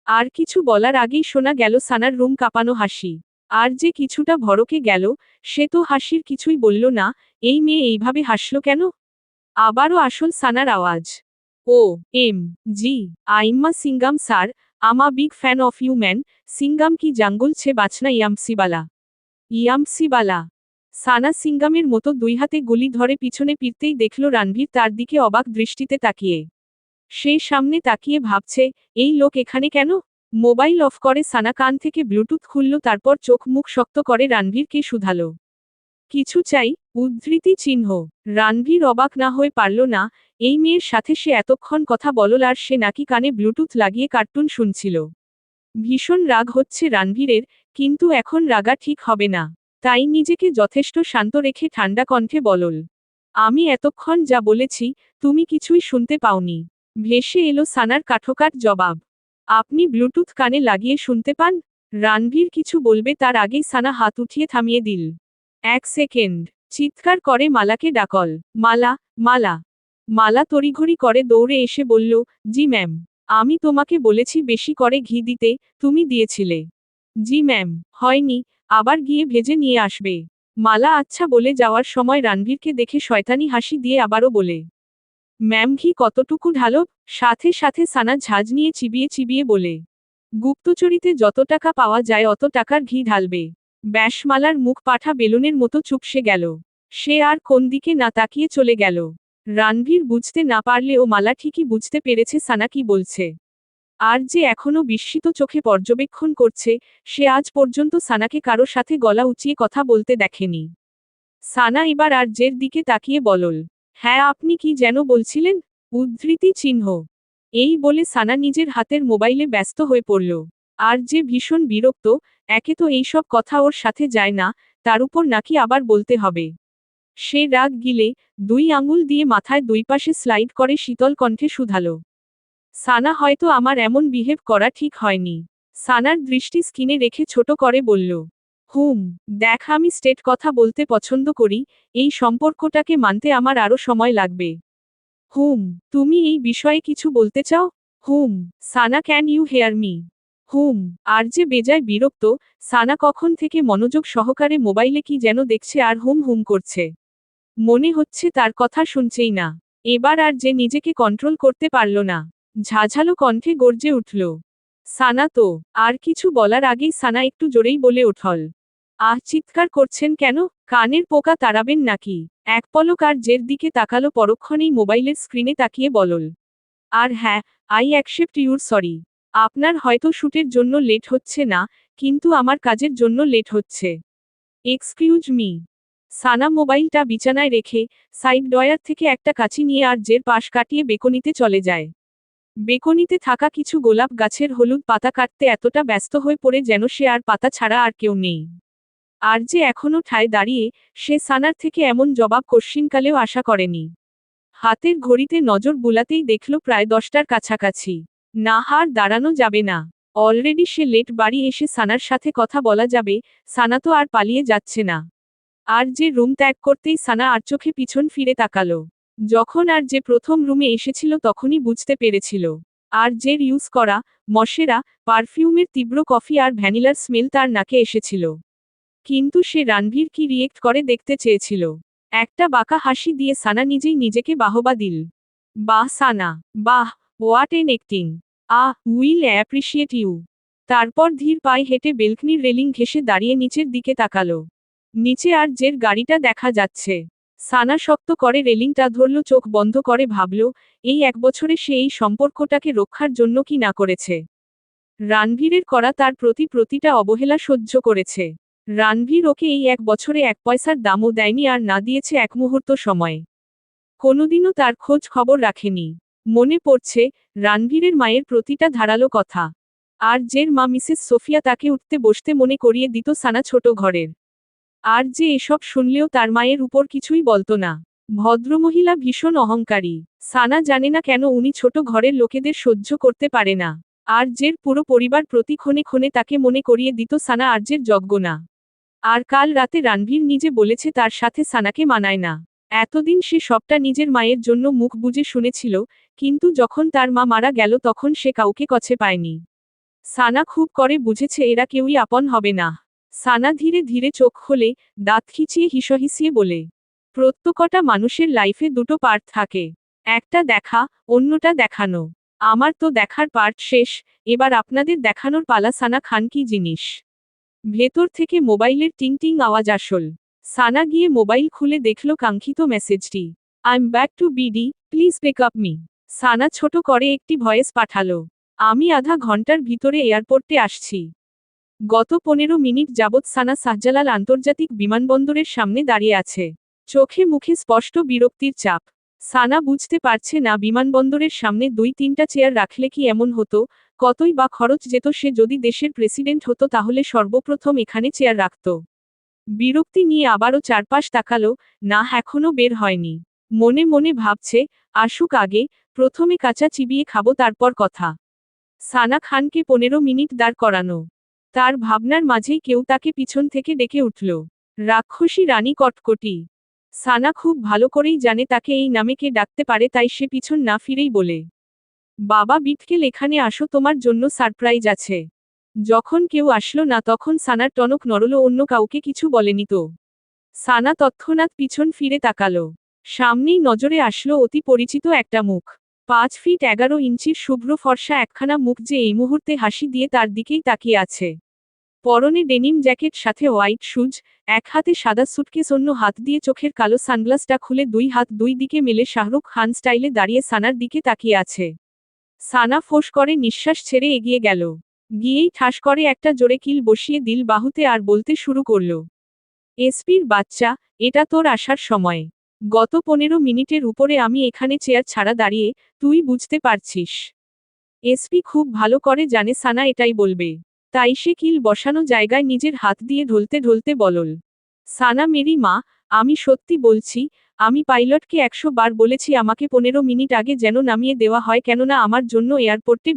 আর কিছু বলার আগেই শোনা গেল সানার রুম কাঁপানো হাসি। আর যে কিছুটা ভড়কে গেল, সে তো হাসির কিছুই বলল না। এই মেয়ে এইভাবে হাসল কেন? আবারও আসল সানার আওয়াজ। O M G, I'm a Singham sir, am a big fan of you man. Singham কি জাঙ্গল ছে বাচনা ইয়ামসিবালা। ইয়ামসিবালা। সানা সিঙ্গামের মতো 2 হাতে গুলি ধরে পিছনে ফিরতেই দেখল রণবীর তার দিকে অবাক দৃষ্টিতে তাকিয়ে। সে সামনে তাকিয়ে ভাবছে, এই লোক এখানে কেন? মোবাইল অফ করে সানা কান থেকে ব্লুটুথ খুলল, তারপর চোখ মুখ শক্ত করে রণবীরকে শুধালো, কিছু চাই? উদ্ধৃতি চিহ্ন। রণবীর অবাক না হয়ে পারল না। এই মেয়ের সাথে সে এতক্ষণ কথা বলল, আর সে নাকি কানে ব্লুটুথ লাগিয়ে কার্টুন শুনছিল। ভীষণ রাগ হচ্ছে রণবীরের, কিন্তু এখন রাগা ঠিক হবে না। তাই নিজেকে যথেষ্ট শান্ত রেখে ঠান্ডা কণ্ঠে বলল, আমি এতক্ষণ যা বলেছি, তুমি কিছুই শুনতে পাওনি। ভেসে এলো সানার কাঠোকাঠ জবাব, আপনি ব্লুটুথ কানে লাগিয়ে শুনতে পান? রণবীর কিছু বলবে তার আগেই সানা হাত উঠিয়ে থামিয়ে দিল। 1 সেকেন্ড। চিৎকার করে মালাকে ডাকল। মালা, মালা। মালা তড়িঘড়ি করে দৌড়ে এসে বলল, জি ম্যাম। আমি তোমাকে বলেছি বেশি করে ঘি দিতে, তুমি দিয়েছিলে। জি ম্যাম। হয়নি, আবার গিয়ে ভেজে নিয়ে আসবে। মালা আচ্ছা বলে যাওয়ার সময় রণবীরকে দেখে শয়তানি হাসি দিয়ে আবারও বলে, ম্যাম, ঘি কতটুকু ঢালো? সাথে সাথে সানা ঝাঁজ নিয়ে চিবিয়ে চিবিয়ে বলে, গুপ্তচরিতে যত টাকা পাওয়া যায় অত টাকার ঘি ঢালবে। ব্যাস, মালার মুখ পাঠা বেলুনের মতো চুপসে গেল। সে আর কোন দিকে না তাকিয়ে চলে গেল। রণবীর বুঝতে না পারলেও মালা ঠিকই বুঝতে পেরেছে সানা কি বলছে। আর যে এখনো বিস্মিত চোখে পর্যবেক্ষণ করছে, সে আজ পর্যন্ত সানাকে কারো সাথে গলা উঁচিয়ে কথা বলতে দেখেনি। সানা এবার আর জের দিকে তাকিয়ে বলল, হ্যাঁ, আপনি কি যেন বলছিলেন? উদ্ধৃতি চিহ্ন। এই বলে সানা নিজের হাতের মোবাইলে ব্যস্ত হয়ে পড়ল। আর যে ভীষণ বিরক্ত, একে তো এইসব কথা ওর সাথে যায় না, তার উপর নাকি আবার বলতে হবে। সে রাগ গিলে 2 আঙুল দিয়ে মাথায় 2 পাশে স্লাইড করে শীতল কণ্ঠে শুধালো, সানা, হয়তো আমার এমন বিহেভ করা ঠিক হয়নি। সানার দৃষ্টি স্কিনে রেখে ছোট করে বলল, দেখ, আমি স্ট্রেট কথা বলতে পছন্দ করি, এই সম্পর্কটাকে মানতে আমার আরো সময় লাগবে। তুমি এই বিষয়ে কিছু বলতে চাও? সানা, ক্যান ইউ হেয়ার মি? আর যে বেজায় বিরক্ত, সানা কখন থেকে মনোযোগ সহকারে মোবাইলে কি যেন দেখছে আর হুম করছে। মনে হচ্ছে তার কথা শুনছেই না। এবার আর যে নিজেকে কন্ট্রোল করতে পারল না। ঝাঝালো কণ্ঠে গর্জে উঠল, সানা তো। আর কিছু বলার আগেই সানা একটু জোরেই বলে উঠল, আহ, চিৎকার করছেন কেন? কানের পোকা তাড়াবেন নাকি? এক পলক আর জের দিকে তাকালো, পরক্ষণেই মোবাইলের স্ক্রিনে তাকিয়ে বলল, আর হ্যাঁ, আই অ্যাকসেপ্ট ইউর সরি। আপনার হয়তো শ্যুটের জন্য লেট হচ্ছে না, কিন্তু আমার কাজের জন্য লেট হচ্ছে। Excuse me. সানা মোবাইলটা বিছানায় রেখে, সাইড ড্রয়ার থেকে একটা কাঁচি নিয়ে আর জের পাশ কাটিয়ে বেকনিতে চলে যায়। বেকনিতে থাকা কিছু গোলাপ গাছের হলুদ পাতা কাটতে এতটা ব্যস্ত হয়ে পড়ে যেন সে আর পাতা ছাড়া আর কেউ নেই। আর যে এখনো ঠায় দাঁড়িয়ে, সে সানার থেকে এমন জবাব কশ্চিনকালেও আশা করেনি। হাতের ঘড়িতে নজর বুলাতেই দেখল প্রায় 10টার কাছাকাছি। না, আর দাঁড়ানো যাবে না। অলরেডি সে লেট, বাড়ি এসে সানার সাথে কথা বলা যাবে, সানা তো আর পালিয়ে যাচ্ছে না। আর যে রুম ত্যাগ করতেই সানা আর চোখে পিছন ফিরে তাকালো। যখন আর যে প্রথম রুমে এসেছিল তখনই বুঝতে পেরেছিল। আর যে ইউজ করা মশেরা, পারফিউমের তীব্র কফি আর ভ্যানিলার স্মেল তার নাকে এসেছিল। কিন্তু সে রণবীর কি রিয়েক্ট করে দেখতে চেয়েছিল। একটা বাঁকা হাসি দিয়ে সানা নিজেই নিজেকে বাহবা দিল। বাহ সানা, বাহ, what an acting. Will appreciate you. তারপর ধীর পায়ে হেঁটে বেলকনির রেলিং ঘেঁষে দাঁড়িয়ে নিচের দিকে তাকালো। নিচে আর জের গাড়িটা দেখা যাচ্ছে। সানা শক্ত করে রেলিংটা ধরল, চোখ বন্ধ করে ভাবল, এই 1 বছরে সে এই সম্পর্কটাকে রক্ষার জন্য কি না করেছে। রণবীরের করা তার প্রতি প্রতিটা অবহেলা সহ্য করেছে। রণবীর ওকে এই 1 বছরে 1 পয়সার দামও দেয়নি আর না দিয়েছে এক মুহূর্ত সময়। কোনোদিনও তার খোঁজ খবর রাখেনি। মনে পড়ছে রণবীরের মায়ের প্রতিটা ধারালো কথা। আর জের মা মিসেস সোফিয়া তাকে উঠতে বসতে মনে করিয়ে দিত সানা ছোট ঘরের। আর যে এসব শুনলেও তার মায়ের উপর কিছুই বলতো না। ভদ্রমহিলা ভীষণ অহংকারী। সানা জানে না কেন উনি ছোট ঘরের লোকেদের সহ্য করতে পারে না। আর জের পুরো পরিবার প্রতি ক্ষণে ক্ষণে তাকে মনে করিয়ে দিত সানা আর্যের যোগ্য না। আর কাল রাতে রণবীর নিজে বলেছে তার সাথে সানাকে মানায় না। এতদিন সে সবটা নিজের মায়ের জন্য মুখ বুজে শুনেছিল, কিন্তু যখন তার মা মারা গেল তখন সে কাউকে কাছে পায়নি। সানা খুব করে বুঝেছে এরা কেউই আপন হবে না। সানা ধীরে ধীরে চোখ খোলে, দাঁত খিচিয়ে হিসহিসিয়ে বলে, প্রত্যেকটা মানুষের লাইফে দুটো পার্ট থাকে। একটা দেখা, অন্যটা দেখানো। আমার তো দেখার পার্ট শেষ, এবার আপনাদের দেখানোর পালা। সানা খান কি জিনিস। ভেতর থেকে মোবাইলের টিং টিং আওয়াজ আসল। সানা গিয়ে মোবাইল খুলে দেখল কাঙ্ক্ষিত মেসেজটি। I am back to BD, please pick up me. Sana ছোট করে একটি ভয়েস পাঠালো। আমি আধা ঘন্টার ভিতরে এয়ারপোর্টে আসছি। গত 15 মিনিট যাবৎ সানা শাহজালাল আন্তর্জাতিক বিমানবন্দরের সামনে দাঁড়িয়ে আছে। চোখে মুখে স্পষ্ট বিরক্তির চাপ। সানা বুঝতে পারছে না বিমানবন্দরের সামনে 2-3টা চেয়ার রাখলে কি এমন হতো, কতই বা খরচ যেত। সে যদি দেশের প্রেসিডেন্ট হতো তাহলে সর্বপ্রথম এখানে চেয়ার রাখত। বিরক্তি নিয়ে আবারও চারপাশ তাকালো, না এখনো বের হয়নি। মনে মনে ভাবছে, আসুক আগে, প্রথমে কাঁচা চিবিয়ে খাবো তারপর কথা। সানা খানকে 15 মিনিট দাঁড় করানো। তার ভাবনার মাঝেই কেউ তাকে পিছন থেকে ডেকে উঠল। রাক্ষসী রানী কটকটি। সানা খুব ভালো করেই জানে তাকে এই নামে কে ডাকতে পারে, তাই সে পিছন না ফিরেই বলে, বাবা বিটকেল, এখানে আসো, তোমার জন্য সারপ্রাইজ আছে। যখন কেউ আসলো না তখন সানার টনক নড়ল, অন্য কাউকে কিছু বলেনি তো। সানা তৎক্ষণাৎ পিছন ফিরে তাকালো। সামনেই নজরে আসলো অতি পরিচিত একটা মুখ। 5 ফিট 11 ইঞ্চির শুভ্র ফর্সা একখানা মুখ যে এই মুহূর্তে হাসি দিয়ে তার দিকেই তাকিয়ে আছে। পরনে ডেনিম জ্যাকেট, সাথে হোয়াইট শুজ, এক হাতে সাদা সুটকেস, অন্য হাত দিয়ে চোখের কালো সানগ্লাসটা খুলে 2 হাত 2 দিকে মেলে শাহরুখ খান স্টাইলে দাঁড়িয়ে সানার দিকে তাকিয়ে আছে। সানা ফোঁস করে নিঃশ্বাস ছেড়ে এগিয়ে গেল। গিয়েই ঠাস করে একটা জোরে কিল বসিয়ে দিল বাহুতে আর বলতে শুরু করল, এসপির বাচ্চা, এটা তোর আসার সময়। গত 15 মিনিটের উপরে আমি এখানে চেয়ার ছাড়া দাঁড়িয়ে, তুই বুঝতে পারছিস। এসপি খুব ভালো করে জানে সানা এটাই বলবে। তাই সে কিল বসানো জায়গায় নিজের হাত দিয়ে ঢলতে ঢলতে বলল, সানা মেরি মা, আমি সত্যি বলছি, আমি পাইলটকে 100 বার বলেছি আমাকে 15 মিনিট আগে যেন নামিয়ে দেওয়া হয়, কেননা আমার জন্য এয়ারপোর্টে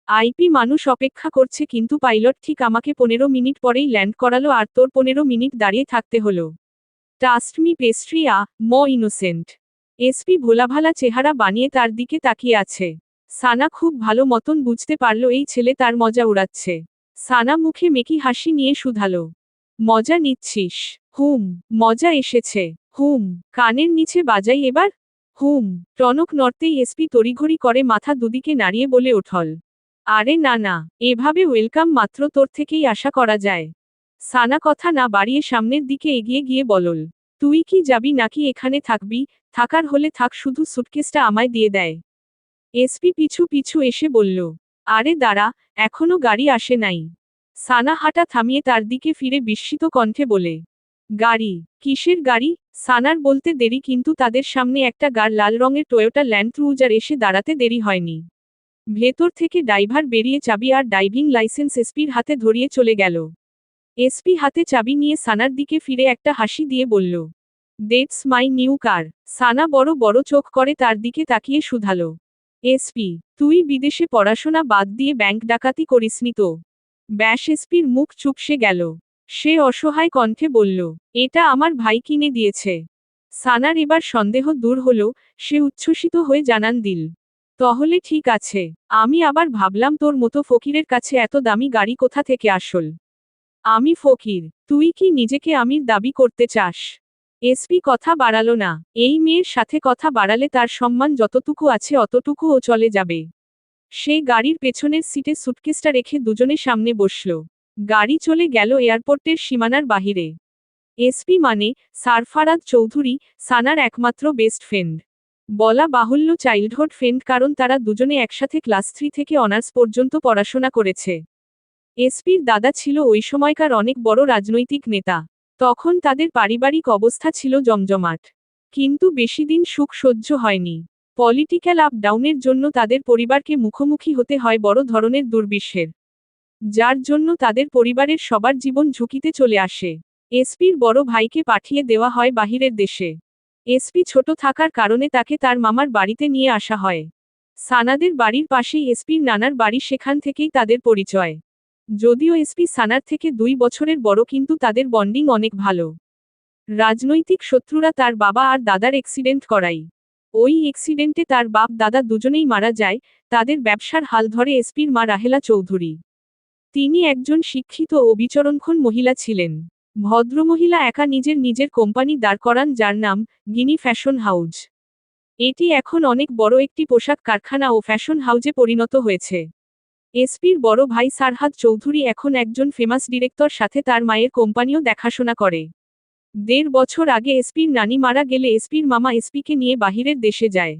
আইপি মানুষ অপেক্ষা করছে, কিন্তু পাইলট ঠিক আমাকে 15 মিনিট পরেই ল্যান্ড করালো আর তোর 15 মিনিট দাঁড়িয়ে থাকতে হলো। ট্রাস্ট মি পেস্ট্রি মো ইনোসেন্ট। এসপি ভোলাভালা চেহারা বানিয়ে তার দিকে তাকিয়ে আছে। সানা খুব ভালো মতন বুঝতে পারল এই ছেলে তার মজা উড়াচ্ছে। সানা মুখে মেকি হাসি নিয়ে শুধালো, মজা নিচ্ছিস? হুম, মজা এসেছে। হুম, কানের নিচে বাজাই এবার। হুম। টনক নড়তেই এসপি তড়িঘড়ি করে মাথা দুদিকে নাড়িয়ে বলে ওঠল, আরে না না, এভাবে ওয়েলকাম মাত্র তোর থেকেই আশা করা যায়। সানা কথা না বাড়িয়ে সামনের দিকে এগিয়ে গিয়ে বলল, তুই কি যাবি নাকি এখানে থাকবি? থাকার হলে থাক, শুধু সুটকেসটা আমায় দিয়ে দেয়। এসপি পিছু পিছু এসে বলল, আরে দাঁড়া, এখনো গাড়ি আসে নাই। সানা হাঁটা থামিয়ে তার দিকে ফিরে বিস্মিত কণ্ঠে বলে, গাড়ি? কিসের গাড়ি? সানার বলতে দেরি কিন্তু তাদের সামনে একটা লাল রঙের টয়োটা ল্যান্ড ক্রুজার এসে দাঁড়াতে দেরি হয়নি। ভেতর থেকে ড্রাইভার বেরিয়ে চাবি আর ড্রাইভিং লাইসেন্স এসপির হাতে ধরিয়ে চলে গেল। এসপি হাতে চাবি নিয়ে সানার দিকে ফিরে একটা হাসি দিয়ে বলল, দ্যাটস মাই নিউ কার। সানা বড় বড় চোখ করে তার দিকে তাকিয়ে শুধালো, এসপি, তুই বিদেশে পড়াশোনা বাদ দিয়ে ব্যাংক ডাকাতি করিসনি তো? ব্যাস। এসপির মুখ চুপসে গেল। সে অসহায় কণ্ঠে বলল, এটা আমার ভাই কিনে দিয়েছে। সানার এবার সন্দেহ দূর হল, সে উচ্ছ্বসিত হয়ে জানান দিল, তাহলে ঠিক আছে। আমি আবার ভাবলাম তোর মতো ফকিরের কাছে এত দামি গাড়ি কোথা থেকে আসল। আমি ফকির, তুই কি নিজেকে আমির দাবি করতে চাস? এসপি কথা বাড়ালো না। এই মেয়ের সাথে কথা বাড়ালে তার সম্মান যতটুকু আছে অতটুকুও চলে যাবে। সে গাড়ির পেছনের সিটে সুটকেসটা রেখে দুজনে সামনে বসল। গাড়ি চলে গেল এয়ারপোর্টের সীমানার বাহিরে। এসপি মানে সারফারাজ চৌধুরী, সানার একমাত্র বেস্ট ফ্রেন্ড। বলা বাহুল্য চাইল্ডহুড ফ্রেন্ড, কারণ তারা দুজনে একসাথে ক্লাস 3 থেকে অনার্স পর্যন্ত পড়াশোনা করেছে। এসপির দাদা ছিল ওই সময়কার অনেক বড় রাজনৈতিক নেতা। তখন তাদের পারিবারিক অবস্থা ছিল জমজমাট। কিন্তু বেশিদিন সুখ সহ্য হয়নি। পলিটিক্যাল আপ ডাউনের জন্য তাদের পরিবারকে মুখোমুখি হতে হয় বড় ধরনের দুর্বিষহের, যার জন্য তাদের পরিবারের সবার জীবন ঝুঁকিতে চলে আসে। এসপির বড় ভাইকে পাঠিয়ে দেওয়া হয় বাহিরের দেশে। এসপি ছোট থাকার কারণে তাকে তার মামার বাড়িতে নিয়ে আসা হয়। সানাদের বাড়ির পাশেই এসপির নানার বাড়ি, সেখান থেকেই তাদের পরিচয়। যদিও এসপি সানার থেকে 2 বছরের বড়, কিন্তু তাদের বন্ডিং অনেক ভালো। রাজনৈতিক শত্রুরা তার বাবা আর দাদার অ্যাক্সিডেন্ট করায়। ওই অ্যাক্সিডেন্টে তার বাপ দাদা দুজনেই মারা যায়। তাদের ব্যবসার হাল ধরে এসপির মা রাহেলা চৌধুরী। তিনি একজন শিক্ষিত ও বিচরণক্ষম মহিলা ছিলেন। ভদ্রমহিলা একা নিজের কোম্পানি দাঁড় করান, যার নাম গিনি ফ্যাশন হাউজ। এটি এখন অনেক বড় একটি পোশাক কারখানা ও ফ্যাশন হাউজে পরিণত হয়েছে। এসপির বড় ভাই সারহাদ চৌধুরী এখন একজন ফেমাস ডিরেক্টর, সাথে তার মায়ের কোম্পানিও দেখাশোনা করে। 1.5 বছর আগে এসপির নানি মারা গেলে এসপির মামা এসপিকে নিয়ে বাহিরের দেশে যায়।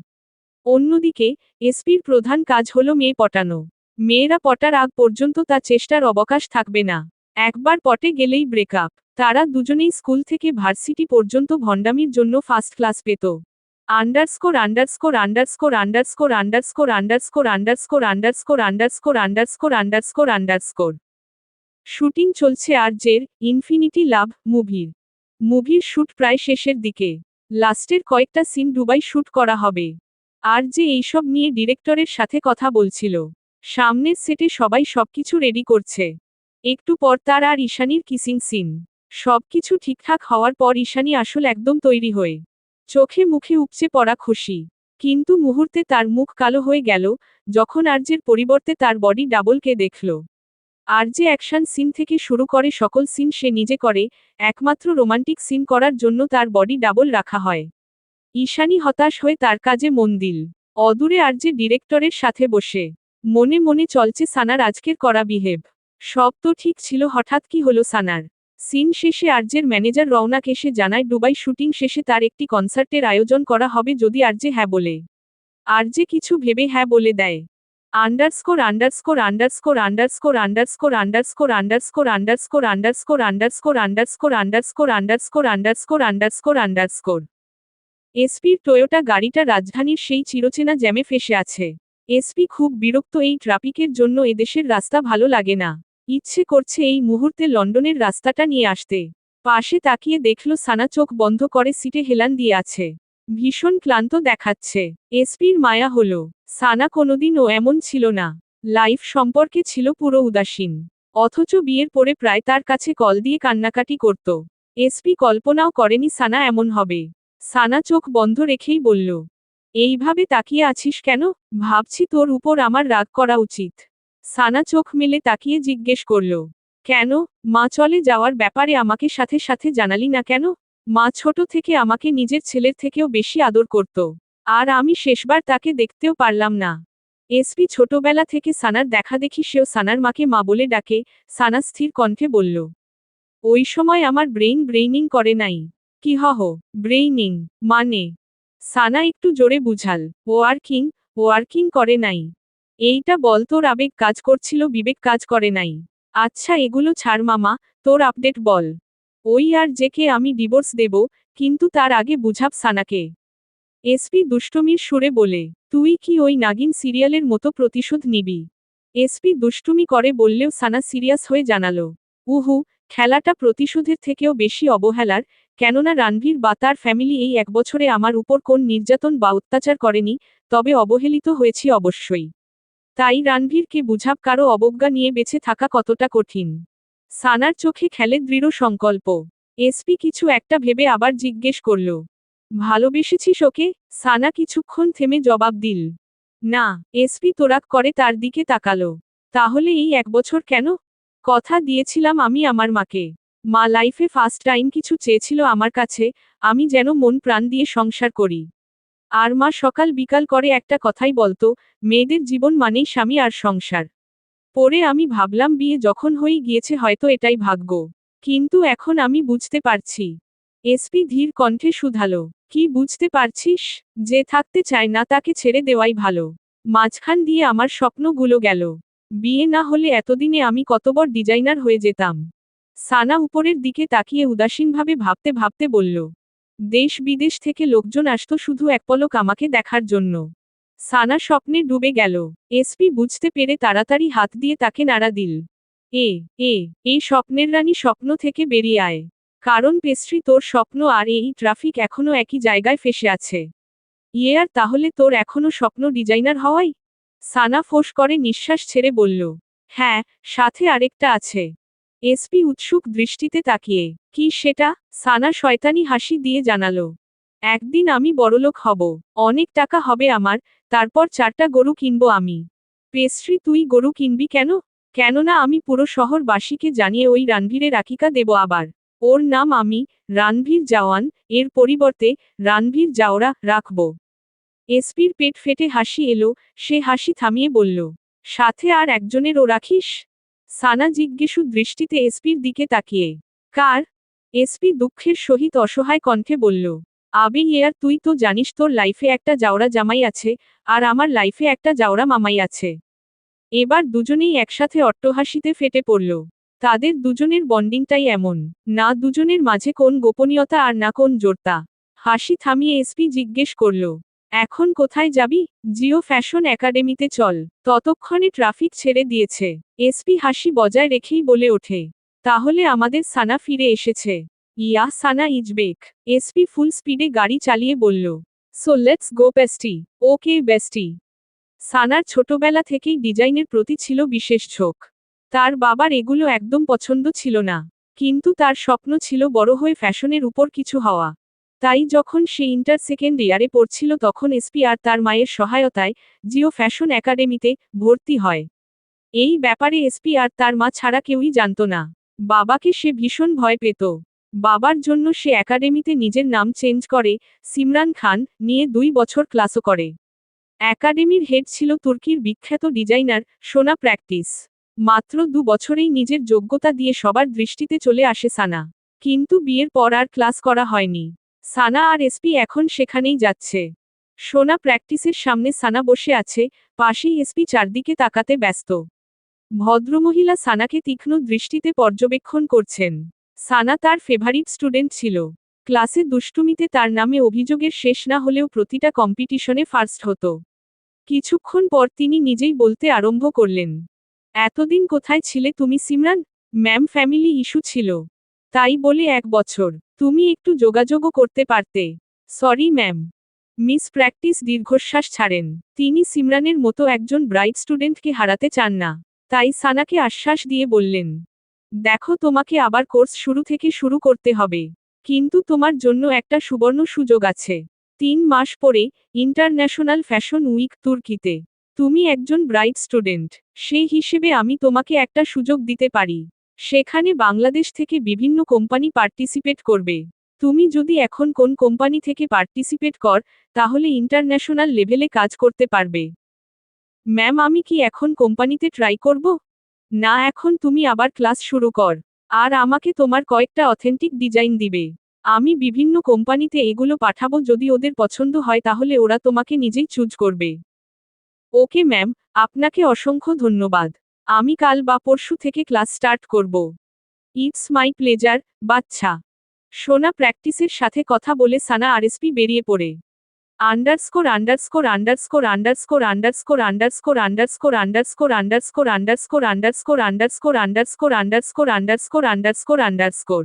অন্যদিকে এসপির প্রধান কাজ হল মেয়ে পটানো। মেয়েরা পটার আগ পর্যন্ত তার চেষ্টার অবকাশ থাকবে না। একবার পটে গেলেই ব্রেকআপ। তারা দুজনেই স্কুল থেকে ভার্সিটি পর্যন্ত ভণ্ডামির জন্য ফার্স্ট ক্লাস পেত। Underscore underscore underscore underscore underscore underscore underscore underscore underscore underscore underscore underscore. Shooting চলছে আরজের ইনফিনিটি লাভ মুভির শুট প্রায় শেষের দিকে। লাস্টের কয়েকটা সিন দুবাই শুট করা হবে। আরজে এইসব নিয়ে ডিরেক্টরের সাথে কথা বলছিল। সামনের সেটে সবাই সবকিছু রেডি করছে। একটু পর তার আর ঈশানীর কিসিং সিন। সবকিছু ঠিকঠাক হওয়ার পর ঈশানী আসল একদম তৈরি হয়ে চোখে মুখে উপচে পড়া খুশি। কিন্তু মুহূর্তে তার মুখ কালো হয়ে গেল যখন আরজের পরিবর্তে তার বডি ডাবলকে দেখল। আরজে অ্যাকশন সিন থেকে শুরু করে সকল সিন সে নিজে করে, একমাত্র রোমান্টিক সিন করার জন্য তার বডি ডাবল রাখা হয়। ঈশানী হতাশ হয়ে তার কাজে মন দিল। অদূরে আরজে ডিরেক্টরের সাথে বসে মনে মনে চলছে সানার আজকের করা বিহেভ। সব তো ঠিক ছিল, হঠাৎ কি হলো সানার? সিন শেষে আরজের ম্যানেজার রওনাক এসে জানায় দুবাই শুটিং শেষে তার একটি কনসার্টের আয়োজন করা হবে যদি আরজে হ্যাঁ বলে। আরজে কিছু ভেবে হ্যাঁ বলে দেয়। Underscore underscore underscore underscore underscore underscore underscore underscore underscore underscore underscore underscore underscore underscore underscore underscore. এসপির টয়োটা গাড়িটা রাজধানীর সেই চিরচেনা জ্যামে ফেসে আছে। এসপি খুব বিরক্ত, এই ট্রাফিকের জন্য এদেশের রাস্তা ভালো লাগে না। ইচ্ছে করছে এই মুহূর্তে লন্ডনের রাস্তাটা নিয়ে আসতে। পাশে তাকিয়ে দেখল সানা চোখ বন্ধ করে সিটে হেলান দিয়ে আছে। ভীষণ ক্লান্ত দেখাচ্ছে। এসপির মায়া হলো। সানা কোনোদিনও এমন ছিল না। লাইফ সম্পর্কে ছিল পুরো উদাসীন। অথচ বিয়ের পরে প্রায় তার কাছে কল দিয়ে কান্নাকাটি করত। এসপি কল্পনাও করেনি সানা এমন হবে। সানা চোখ বন্ধ রেখেই বলল, এইভাবে তাকিয়ে আছিস কেন? ভাবছি তোর উপর আমার রাগ করা উচিত। সানা চোখ মেলে তাকিয়ে জিজ্ঞেস করল, কেন? মা চলে যাওয়ার ব্যাপারে আমাকে সাথে সাথে জানালি না কেন? মা ছোট থেকে আমাকে নিজের ছেলের থেকেও বেশি আদর করত। আর আমি শেষবার তাকে দেখতেও পারলাম না। এসপি ছোটবেলা থেকে সানার দেখা দেখি সেও সানার মাকে মা বলে ডাকে। সানা স্থির কণ্ঠে বলল, ওই সময় আমার ব্রেইনিং করে নাই। কি ব্রেইনিং মানে? সানা একটু জোরে বুঝাল, ওয়ার্কিং ওয়ার্কিং করে নাই। এইটা বল, তোর আবেগ কাজ করছিল, বিবেক কাজ করে নাই। আচ্ছা এগুলো ছাড় মামা, তোর আপডেট বল। ওই আর যে কে আমি ডিভোর্স দেব, কিন্তু তার আগে বুঝাব সানাকে। এসপি দুষ্টুমির সুরে বলে, তুই কি ওই নাগিন সিরিয়ালের মতো প্রতিশোধ নিবি? এসপি দুষ্টুমি করে বললেও সানা সিরিয়াস হয়ে জানালো, উহু, খেলাটা প্রতিশোধের থেকেও বেশি অবহেলার, কেননা রণবীর বা তার ফ্যামিলি এই 1 বছরে আমার উপর কোন নির্যাতন বা অত্যাচার করেনি, তবে অবহেলিত হয়েছি অবশ্যই। তাই রণবীরকে বুঝাব কারো অবজ্ঞা নিয়ে বেঁচে থাকা কতটা কঠিন। সানার চোখে খেলে দৃঢ় সংকল্প। এসপি কিছু একটা ভেবে আবার জিজ্ঞেস করল, ভালোবেসেছিস ওকে? সানা কিছুক্ষণ থেমে জবাব দিল, না। এসপি তোরাক করে তার দিকে তাকালো, তাহলে এই 1 বছর কেন? কথা দিয়েছিলাম আমি আমার মাকে। মা লাইফে ফার্স্ট টাইম কিছু চেয়েছিল আমার কাছে, আমি যেন মন প্রাণ দিয়ে সংসার করি। আর মা সকাল বিকাল করে একটা কথাই বলতো, মেয়েদের জীবন মানেই স্বামী আর সংসার। পরে আমি ভাবলাম বিয়ে যখন হয়ে গিয়েছে হয়তো এটাই ভাগ্য। কিন্তু এখন আমি বুঝতে পারছি। এসপি ধীর কণ্ঠে শুধালো, কি বুঝতে পারছিস? যে থাকতে চায় না তাকে ছেড়ে দেওয়াই ভালো। মাঝখান দিয়ে আমার স্বপ্নগুলো গেল। বিয়ে না হলে এতদিনে আমি কত বড় ডিজাইনার হয়ে যেতাম। সানা উপরের দিকে তাকিয়ে উদাসীনভাবে ভাবতে ভাবতে বলল, দেশ বিদেশ থেকে লোকজন আসতো শুধু এক পলক আমাকে দেখার জন্য। সানা স্বপ্নে ডুবে গেল। এসপি বুঝতে পেরে তাড়াতাড়ি হাত দিয়ে তাকে নাড়া দিল। এ এ এই স্বপ্নের রানী, স্বপ্ন থেকে বেরিয়ে আয়। কারণ পেস্ট্রি, তোর স্বপ্ন আর এই ট্রাফিক এখনো একই জায়গায় ফেসে আছে। আর তাহলে তোর এখনো স্বপ্ন ডিজাইনার হওয়াই? সানা ফোঁস করে নিঃশ্বাস ছেড়ে বলল, হ্যাঁ, সাথে আরেকটা আছে। এসপি উৎসুক দৃষ্টিতে তাকিয়ে, কি সেটা? সানা শয়তানি হাসি দিয়ে জানালো, একদিন আমি বড়লোক হব, অনেক টাকা হবে আমার, তারপর 4টা গরু কিনবো আমি। পেস্ট্রি, তুই গরু কিনবি কেন? কেননা আমি পুরো শহরবাসীকে জানিয়ে ওই রণবীরের আকিকা দেব আবার। ওর নাম আমি রণবীর জাওয়ান, এর পরিবর্তে রণবীর জাওরা রাখব। এসপির পেট ফেটে হাসি এলো, সে হাসি থামিয়ে বলল, সাথে আর একজনেরও রাখিস? সানা জিজ্ঞেসু দৃষ্টিতে এসপির দিকে তাকিয়ে, কার? এসপি দুঃখের সহিত অসহায় কণ্ঠে বলল, আবে আর তুই তো জানিস তোর লাইফে একটা জাউরা জামাই আছে, আর আমার লাইফে একটা জাউরা মামাই আছে। এবার দুজনেই একসাথে অট্টহাসিতে ফেটে পড়ল। তাদের দুজনের বন্ডিংটাই এমন, না দুজনের মাঝে কোন গোপনীয়তা আর না কোন জোরতা। হাসি থামিয়ে এসপি জিজ্ঞেস করল, এখন কোথায় যাবি? জিও ফ্যাশন একাডেমিতে চল। ততক্ষণে ট্রাফিক ছেড়ে দিয়েছে। এসপি হাসি বজায় রেখেই বলে ওঠে, তাহলে আমাদের সানা ফিরে এসেছে। ইয়া, সানা ইজ বেক। এসপি ফুল স্পিডে গাড়ি চালিয়ে বলল, সো লেটস গো বেস্টি। ওকে বেস্টি। সানার ছোটবেলা থেকেই ডিজাইনের প্রতি ছিল বিশেষ ঝোঁক। তার বাবার এগুলো একদম পছন্দ ছিল না। কিন্তু তার স্বপ্ন ছিল বড় হয়ে ফ্যাশনের উপর কিছু হওয়া। তাই যখন সে ইন্টার সেকেন্ড ইয়ারে পড়ছিল তখন এসপি আর তার মায়ের সহায়তায় জিও ফ্যাশন একাডেমিতে ভর্তি হয়। এই ব্যাপারে এসপি আর তার মা ছাড়া কেউই জানত না। বাবাকে সে ভীষণ ভয় পেত। বাবার জন্য সে একাডেমিতে নিজের নাম চেঞ্জ করে সিমরান খান নিয়ে 2 বছর ক্লাসও করে। একাডেমির হেড ছিল তুর্কির বিখ্যাত ডিজাইনার সোনা প্র্যাকটিস। মাত্র 2 বছরেই নিজের যোগ্যতা দিয়ে সবার দৃষ্টিতে চলে আসে সানা। কিন্তু বিয়ের পর আর ক্লাস করা হয়নি। সানা আর এসপি এখন সেখানেই যাচ্ছে। সোনা প্র্যাকটিসের সামনে সানা বসে আছে, পাশেই এসপি চারদিকে তাকাতে ব্যস্ত। ভদ্রমহিলা সানাকে তীক্ষ্ণ দৃষ্টিতে পর্যবেক্ষণ করছেন। সানা তার ফেভারিট স্টুডেন্ট ছিল। ক্লাসে দুষ্টুমিতে তার নামে অভিযোগের শেষ না হলেও প্রতিটা কম্পিটিশনে ফার্স্ট হতো। কিছুক্ষণ পর তিনি নিজেই বলতে আরম্ভ করলেন, এতদিন কোথায় ছিলে তুমি সিমরান? ম্যাম, ফ্যামিলি ইস্যু ছিল, তাই বলে 1 বছর। তুমি একটু যোগাযোগও করতে পারতে। Sorry ma'am. মিস প্র্যাকটিস দীর্ঘশ্বাস ছাড়েন। তিনি সিমরানের মতো একজন ব্রাইট স্টুডেন্টকে হারাতে চান না। তাই সানাকে আশ্বাস দিয়ে বললেন, দেখো, তোমাকে আবার কোর্স শুরু থেকে শুরু করতে হবে। কিন্তু তোমার জন্য একটা সুবর্ণ সুযোগ আছে। 3 মাস পরে ইন্টারন্যাশনাল ফ্যাশন উইক তুর্কিতে। তুমি একজন ব্রাইট স্টুডেন্ট, সেই হিসেবে আমি তোমাকে একটা সুযোগ দিতে পারি। সেখানে বাংলাদেশ থেকে বিভিন্ন কোম্পানি পার্টিসিপেট করবে। তুমি যদি এখন কোন কোম্পানি থেকে পার্টিসিপেট কর, তাহলে ইন্টারন্যাশনাল লেভেলে কাজ করতে পারবে। ম্যাম, আমি কি এখন কোম্পানিতে ট্রাই করব? না, এখন তুমি আবার ক্লাস শুরু কর। আর আমাকে তোমার কয়েকটা অথেন্টিক ডিজাইন দিবে। আমি বিভিন্ন কোম্পানিতে এগুলো পাঠাবো, যদি ওদের পছন্দ হয় তাহলে ওরা তোমাকে নিজেই চুজ করবে। ওকে ম্যাম, আপনাকে অসংখ্য ধন্যবাদ। আমি কাল বা পরশু থেকে ক্লাস স্টার্ট করব। ইটস মাই প্লেজার, বাচ্চা। সোনা প্র্যাকটিসের সাথে কথা বলে সানা আরএসপি বেরিয়ে পড়ে। Underscore underscore underscore underscore underscore underscore underscore underscore underscore underscore underscore underscore underscore underscore underscore underscore underscore.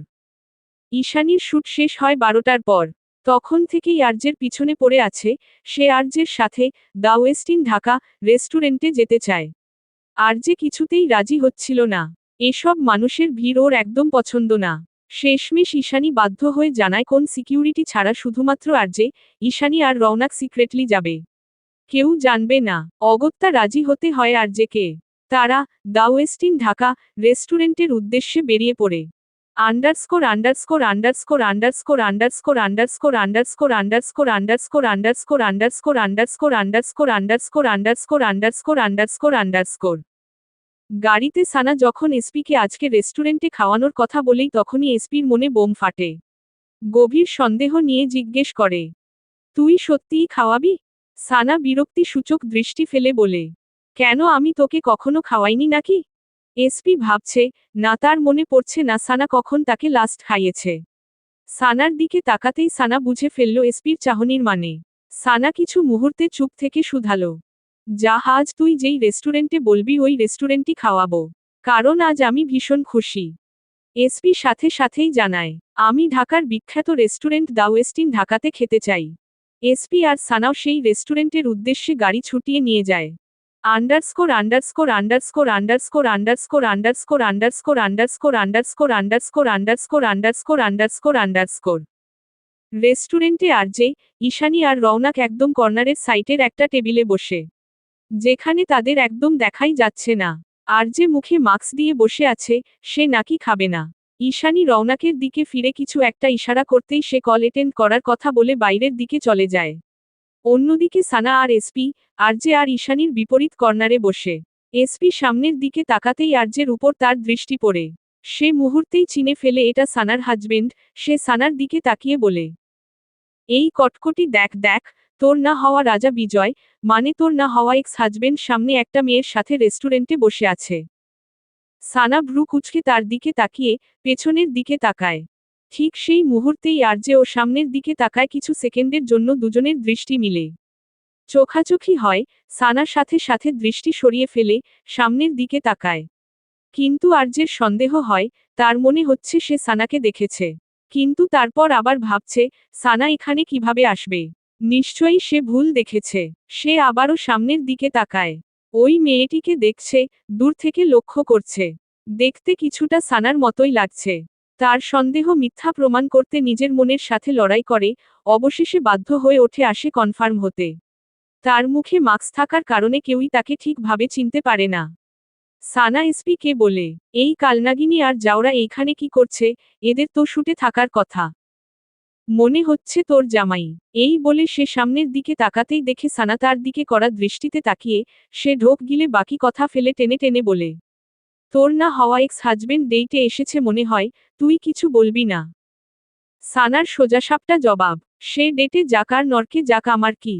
ঈশানীর শুট শেষ হয় 12টার পর। তখন থেকেই আরজের পিছনে পড়ে আছে। সে আরজের সাথে দ্য ওয়েস্টিন ঢাকা রেস্টুরেন্টে যেতে চায়। আরজে কিছুতেই রাজি হচ্ছিল না। এসব মানুষের ভিড় ওর একদম পছন্দ না। শেষমেশ ঈশানী বাধ্য হয়ে জানায় কোন সিকিউরিটি ছাড়া শুধুমাত্র আরজে, ঈশানী আর রওনাক সিক্রেটলি যাবে। কেউ জানবে না। অগত্যা রাজি হতে হয় আরজেকে। তারা দ্য ওয়েস্টিন ঢাকা রেস্টুরেন্টের উদ্দেশ্যে বেরিয়ে পড়ে। Underscore underscore underscore underscore underscore underscore underscore underscore underscore underscore underscore underscore underscore underscore underscore underscore underscore underscore. গাড়িতে সানা যখন এসপিকে আজকে রেস্টুরেন্টে খাওয়ানোর কথা বলেই তখনই এসপির মনে বোম ফাটে। গভীর সন্দেহ নিয়ে জিজ্ঞেস করে, তুই সত্যিই খাওয়াবি? সানা বিরক্তি সূচক দৃষ্টি ফেলে বলে, কেন, আমি তোকে কখনো খাওয়াইনি নাকি? এসপি ভাবছে, না, তার মনে পড়ছে না সানা কখন তাকে লাস্ট খাইয়েছে। সানার দিকে তাকাতেই সানা বুঝে ফেলল এসপির চাহনির মানে। সানা কিছু মুহূর্তে চুপ থেকে শুধালো, যা, আজ তুই যেই রেস্টুরেন্টে বলবি ওই রেস্টুরেন্টই খাওয়াবো। কারণ আজ আমি ভীষণ খুশি। এসপি সাথে সাথেই জানায়, আমি ঢাকার বিখ্যাত রেস্টুরেন্ট দ্য ওয়েস্টিন ঢাকাতে খেতে চাই। এসপি আর সানাও সেই রেস্টুরেন্টের উদ্দেশ্যে গাড়ি ছুটিয়ে নিয়ে যায়। Underscore underscore underscore underscore underscore underscore underscore underscore underscore underscore underscore underscore underscore underscore. রেস্টুরেন্টে আরজে, ঈশানী আর রওনাক একদম কর্নারের সাইটের একটা টেবিলে বসে, যেখানে তাদের একদম দেখাই যাচ্ছে না। আরজে মুখে মাস্ক দিয়ে বসে আছে, সে নাকি খাবে না। ঈশানী রওনাকের দিকে ফিরে কিছু একটা ইশারা করতেই সে কল অ্যাটেন্ড করার কথা বলে বাইরের দিকে চলে যায়। অন্যদিকে সানা আর এসপি, আরজে আর ঈশানীর বিপরীত কর্নারে বসে। এসপি সামনের দিকে তাকাতেই আরজের উপর তার দৃষ্টি পড়ে। সে মুহূর্তেই চিনে ফেলে এটা সানার হাজবেন্ড। সে সানার দিকে তাকিয়ে বলে, এই কটকটি দেখ দেখ, তোর না হওয়া রাজা বিজয়, মানে তোর না হওয়া এক্স হাজবেন্ড সামনে একটা মেয়ের সাথে রেস্টুরেন্টে বসে আছে। সানা ভ্রু কুঁচকে তার দিকে তাকিয়ে পেছনের দিকে তাকায়। ঠিক সেই মুহূর্তেই আরজে ও সামনের দিকে তাকায়, কিছু সেকেন্ডের জন্য দুজনের দৃষ্টি মিলে। চোখাচোখি হয়, সানার সাথে সাথে দৃষ্টি সরিয়ে ফেলে সামনের দিকে তাকায়। কিন্তু আরজের সন্দেহ হয়, তার মনে হচ্ছে সে সানাকে দেখেছে। কিন্তু তারপর আবার ভাবছে, সানা এখানে কিভাবে আসবে? নিশ্চয়ই সে ভুল দেখেছে। সে আবারও সামনের দিকে তাকায়। ওই মেয়েটিকে দেখছে, দূর থেকে লক্ষ্য করছে। দেখতে কিছুটা সানার মতোই লাগছে। তার সন্দেহ মিথ্যা প্রমাণ করতে নিজের মনের সাথে লড়াই করে, অবশেষে বাধ্য হয়ে ওঠে আসে কনফার্ম হতে। তার মুখে মাস্ক থাকার কারণে কেউই তাকে ঠিকভাবে চিনতে পারে না। সানা এসপি কে বলে, এই কালনাগিনী আর জাউরা এইখানে কি করছে? এদের তো শুটে থাকার কথা। মনে হচ্ছে তোর জামাই। এই বলে সে সামনের দিকে তাকাতেই দেখে সানা তার দিকে করা দৃষ্টিতে তাকিয়ে, সে ঢোক গিলে বাকি কথা ফেলে টেনে টেনে বলে, তোর না হওয়া এক্স হাজবেন্ড ডেইটে এসেছে মনে হয়, তুই কিছু বলবি না? সানার সোজাসাপটা জবাব, সে ডেটে যাক আর নরকে যাক আমার কি।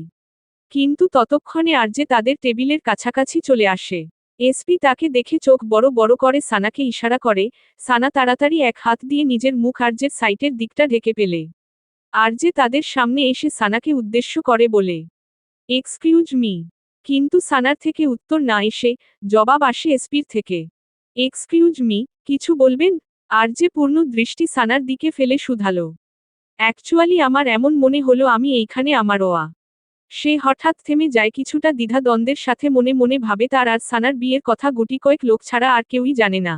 কিন্তু ততক্ষণে আরজে তাদের টেবিলের কাছাকাছি চলে আসে। এসপি তাকে দেখে চোখ বড় বড় করে সানাকে ইশারা করে। সানা তাড়াতাড়ি এক হাত দিয়ে নিজের মুখ আরজের সাইটের দিকটা ঢেকে পেলে। আরজে তাদের সামনে এসে সানাকে উদ্দেশ্য করে বলে, এক্সকিউজ মি। কিন্তু সানার থেকে উত্তর না এসে জবাব আসে এসপির থেকে, এক্সকিউজ মি, কিছু বলবেন? আরজে পূর্ণ দৃষ্টি সানার দিকে ফেলে শুধালো, অ্যাকচুয়ালি আমার এমন মনে হলো আমি এইখানে আমার ওয়া। সে হঠাৎ থেমে যায়, কিছুটা দ্বিধা দ্বন্দ্বের সাথে মনে মনে ভাবে তার আর সানার বিয়ের কথা গুটি কয়েক লোক ছাড়া আর কেউই জানে না।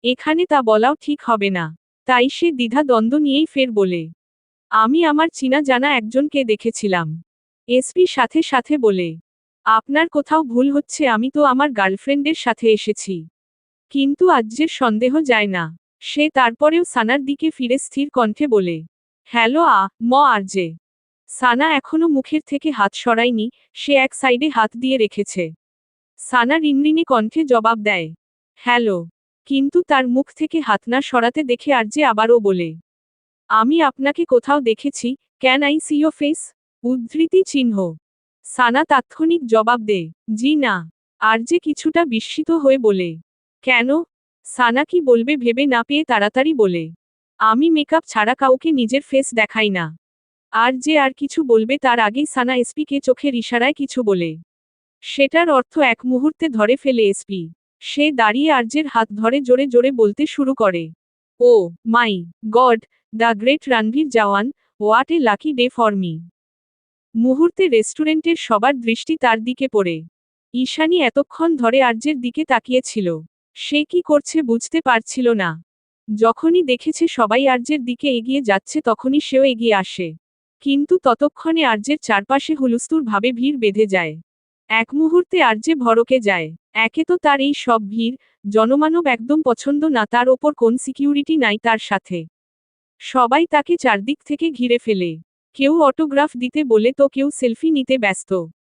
এখানে তা বলাও ঠিক হবে না। তাই সে দ্বিধা দ্বন্দ্ব নিয়েই ফের বলে, আমি আমার চিনা জানা একজনকে দেখেছিলাম। এসপি সাথে সাথে বলে, আপনার কোথাও ভুল হচ্ছে, আমি তো আমার গার্লফ্রেন্ডের সাথে এসেছি। কিন্তু আজ্জের সন্দেহ যায় না। সে তারপরেও সানার দিকে ফিরে স্থির কণ্ঠে বলে, হ্যালো আরজে। সানা এখনো মুখের থেকে হাত সরায়নি, সে এক সাইডে হাত দিয়ে রেখেছে। সানা রিনরিনে কণ্ঠে জবাব দেয়, হ্যালো। কিন্তু তার মুখ থেকে হাত না সরাতে দেখে আরজে আবারও বলে, আমি আপনাকে কোথাও দেখেছি, can I see your face? উদ্ধৃতি চিহ্ন। সানা তাৎক্ষণিক জবাব দে, জি না। আরজে কিছুটা বিস্মিত হয়ে বলে, কেন? সানা কি বলবে ভেবে না পেয়ে তাড়াতাড়ি বলে, আমি মেকআপ ছাড়া কাউকে নিজের ফেস দেখাই না। আর যে আর কিছু বলবে তার আগেই সানা এসপিকে চোখের ইশারায় কিছু বলে। সেটার অর্থ এক মুহূর্তে ধরে ফেলে এসপি। সে দাঁড়িয়ে আরজের হাত ধরে জোরে জোরে বলতে শুরু করে, oh my God, the great Ranbir Jawan, what a lucky day for me. মুহূর্তে রেস্টুরেন্টের সবার দৃষ্টি তার দিকে পড়ে। ঈশানী এতক্ষণ ধরে আরজের দিকে তাকিয়েছিল। সে কি করছে বুঝতে পারছিল না। যখনই দেখেছে সবাই আরজের দিকে এগিয়ে যাচ্ছে তখনই সেও এগিয়ে আসে। কিন্তু ততক্ষণে আরজের চারপাশে হুলস্থুল ভাবে ভিড় বেঁধে যায়। এক মুহূর্তে আরজে ভড়কে যায়। একে তো তার এই সব ভিড়, জনমানব একদম পছন্দ না, তার ওপর কোন সিকিউরিটি নাই তার সাথে। সবাই তাকে চারদিক থেকে ঘিরে ফেলে। কেউ অটোগ্রাফ দিতে বলে তো কেউ সেলফি নিতে ব্যস্ত।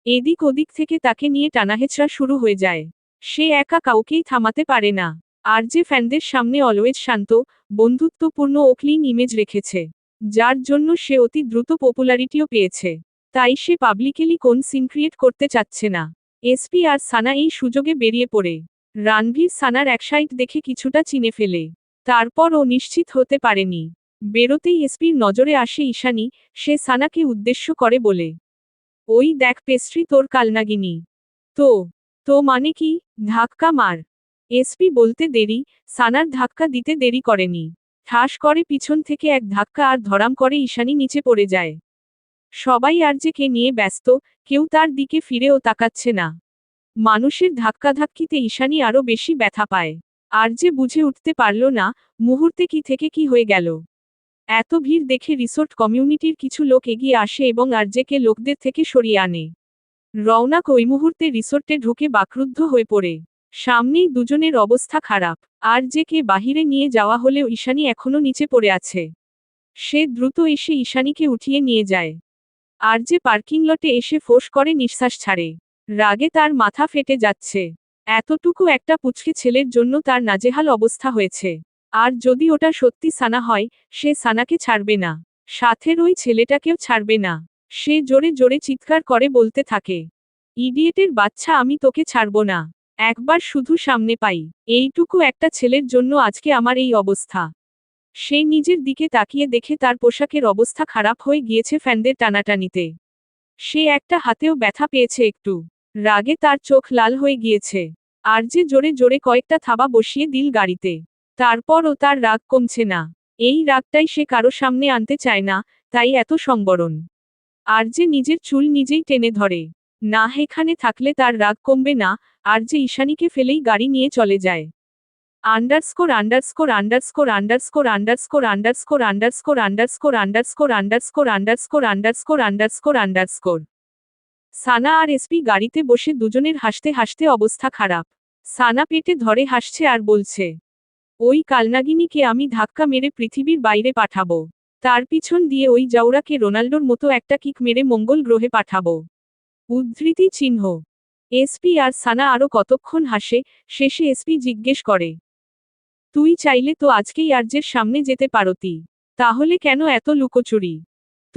এদিক ওদিক থেকে তাকে নিয়ে টানাহেচড়া শুরু হয়ে যায়। সে একা কাউকেই থামাতে পারে না। আর যে ফ্যানদের সামনে অলওয়েজ শান্ত, বন্ধুত্বপূর্ণ ও ক্লিন ইমেজ রেখেছে, যার জন্য সে অতি দ্রুত পপুলারিটিও পেয়েছে। তাই সে পাবলিকেলি কোন সিন ক্রিয়েট করতে চাচ্ছে না। এসপি আর সানা এই সুযোগে বেরিয়ে পড়ে। রণবীর সানার একসাইড দেখে কিছুটা চিনে ফেলে। তারপর ও নিশ্চিত হতে পারেনি। বেরোতেই এসপির নজরে আসে ঈশানী। সে সানাকে উদ্দেশ্য করে বলে, ওই দেখ পেস্ট্রি তোর কালনাগিনী। তো তো মানে কি? ধাক্কা মার। এসপি বলতে দেরি, সানার ধাক্কা দিতে দেরি করেনি। ঠাস করে পিছন থেকে এক ধাক্কা আর ধরাম করে ঈশানী নিচে পড়ে যায়। সবাই আরজেকে নিয়ে ব্যস্ত, কেউ তার দিকে ফিরেও তাকাচ্ছে না। মানুষের ধাক্কাধাক্কিতে ঈশানী আরও বেশি ব্যথা পায়। আরজে বুঝে উঠতে পারল না, মুহূর্তে কি থেকে কি হয়ে গেল। এত ভিড় দেখে রিসোর্ট কমিউনিটির কিছু লোক এগিয়ে আসে এবং আরজেকে লোকদের থেকে সরিয়ে আনে। রওনাক ওই মুহূর্তে রিসোর্টে ঢুকে বাকরুদ্ধ হয়ে পড়ে। সামনেই দুজনের অবস্থা খারাপ। আরজেকে বাহিরে নিয়ে যাওয়া হলেও ঈশানী এখনো নিচে পড়ে আছে। সে দ্রুত এসে ঈশানীকে উঠিয়ে নিয়ে যায়। আরজে পার্কিং লটে এসে ফোঁস করে নিঃশ্বাস ছাড়ে। রাগে তার মাথা ফেটে যাচ্ছে। এতটুকু একটা পুচকে ছেলের জন্য তার নাজেহাল অবস্থা হয়েছে। আর যদি ওটা সত্যি সানা হয়, সে সানাকে ছাড়বে না। সাথের ওই ছেলেটাকেও ছাড়বে না। সে জোরে জোরে চিৎকার করে বলতে থাকে, ইডিয়েটের বাচ্চা, আমি তোকে ছাড়ব না। একবার শুধু সামনে পাই, এইটুকু একটা ছেলের জন্য আজকে আমার এই অবস্থা। সে নিজের দিকে তাকিয়ে দেখে তার পোশাকের অবস্থা খারাপ হয়ে গিয়েছে ফ্যানদের টানাটানিতে। সে একটা হাতেও ব্যথা পেয়েছে একটু। রাগে তার চোখ লাল হয়ে গিয়েছে। আর যে জোরে জোরে কয়েকটা থাবা বসিয়ে দিল গাড়িতে। তারপরও তার রাগ কমছে না। এই রাগটাই সে কারো সামনে আনতে চায় না, তাই এত সংবরণ। আর যে নিজের চুল নিজেই টেনে ধরে। না, এখানে থাকলে তার রাগ কমবে না। আর যে ঈশানীকে ফেলেই গাড়ি নিয়ে চলে যায়। Underscore underscore underscore underscore underscore underscore underscore underscore underscore underscore underscore underscore underscore underscore. Sana আর এসপি গাড়িতে বসে দুজনের হাসতে হাসতে অবস্থা খারাপ। সানা পেটে ধরে হাসছে আর বলছে, ওই কালনাগিনীকে আমি ধাক্কা মেরে পৃথিবীর বাইরে পাঠাবো। তার পিছন দিয়ে ওই জাউরাকে রোনাল্ডোর মতো একটা কিক মেরে মঙ্গল গ্রহে পাঠাবো। উদ্ধৃতি চিহ্ন। এসপি আর সানা আরও কতক্ষণ হাসে। শেষে এসপি জিজ্ঞেস করে, তুই চাইলে তো আজকেই আর্যের সামনে যেতে পারতি। তাহলে কেন এত লুকোচুরি?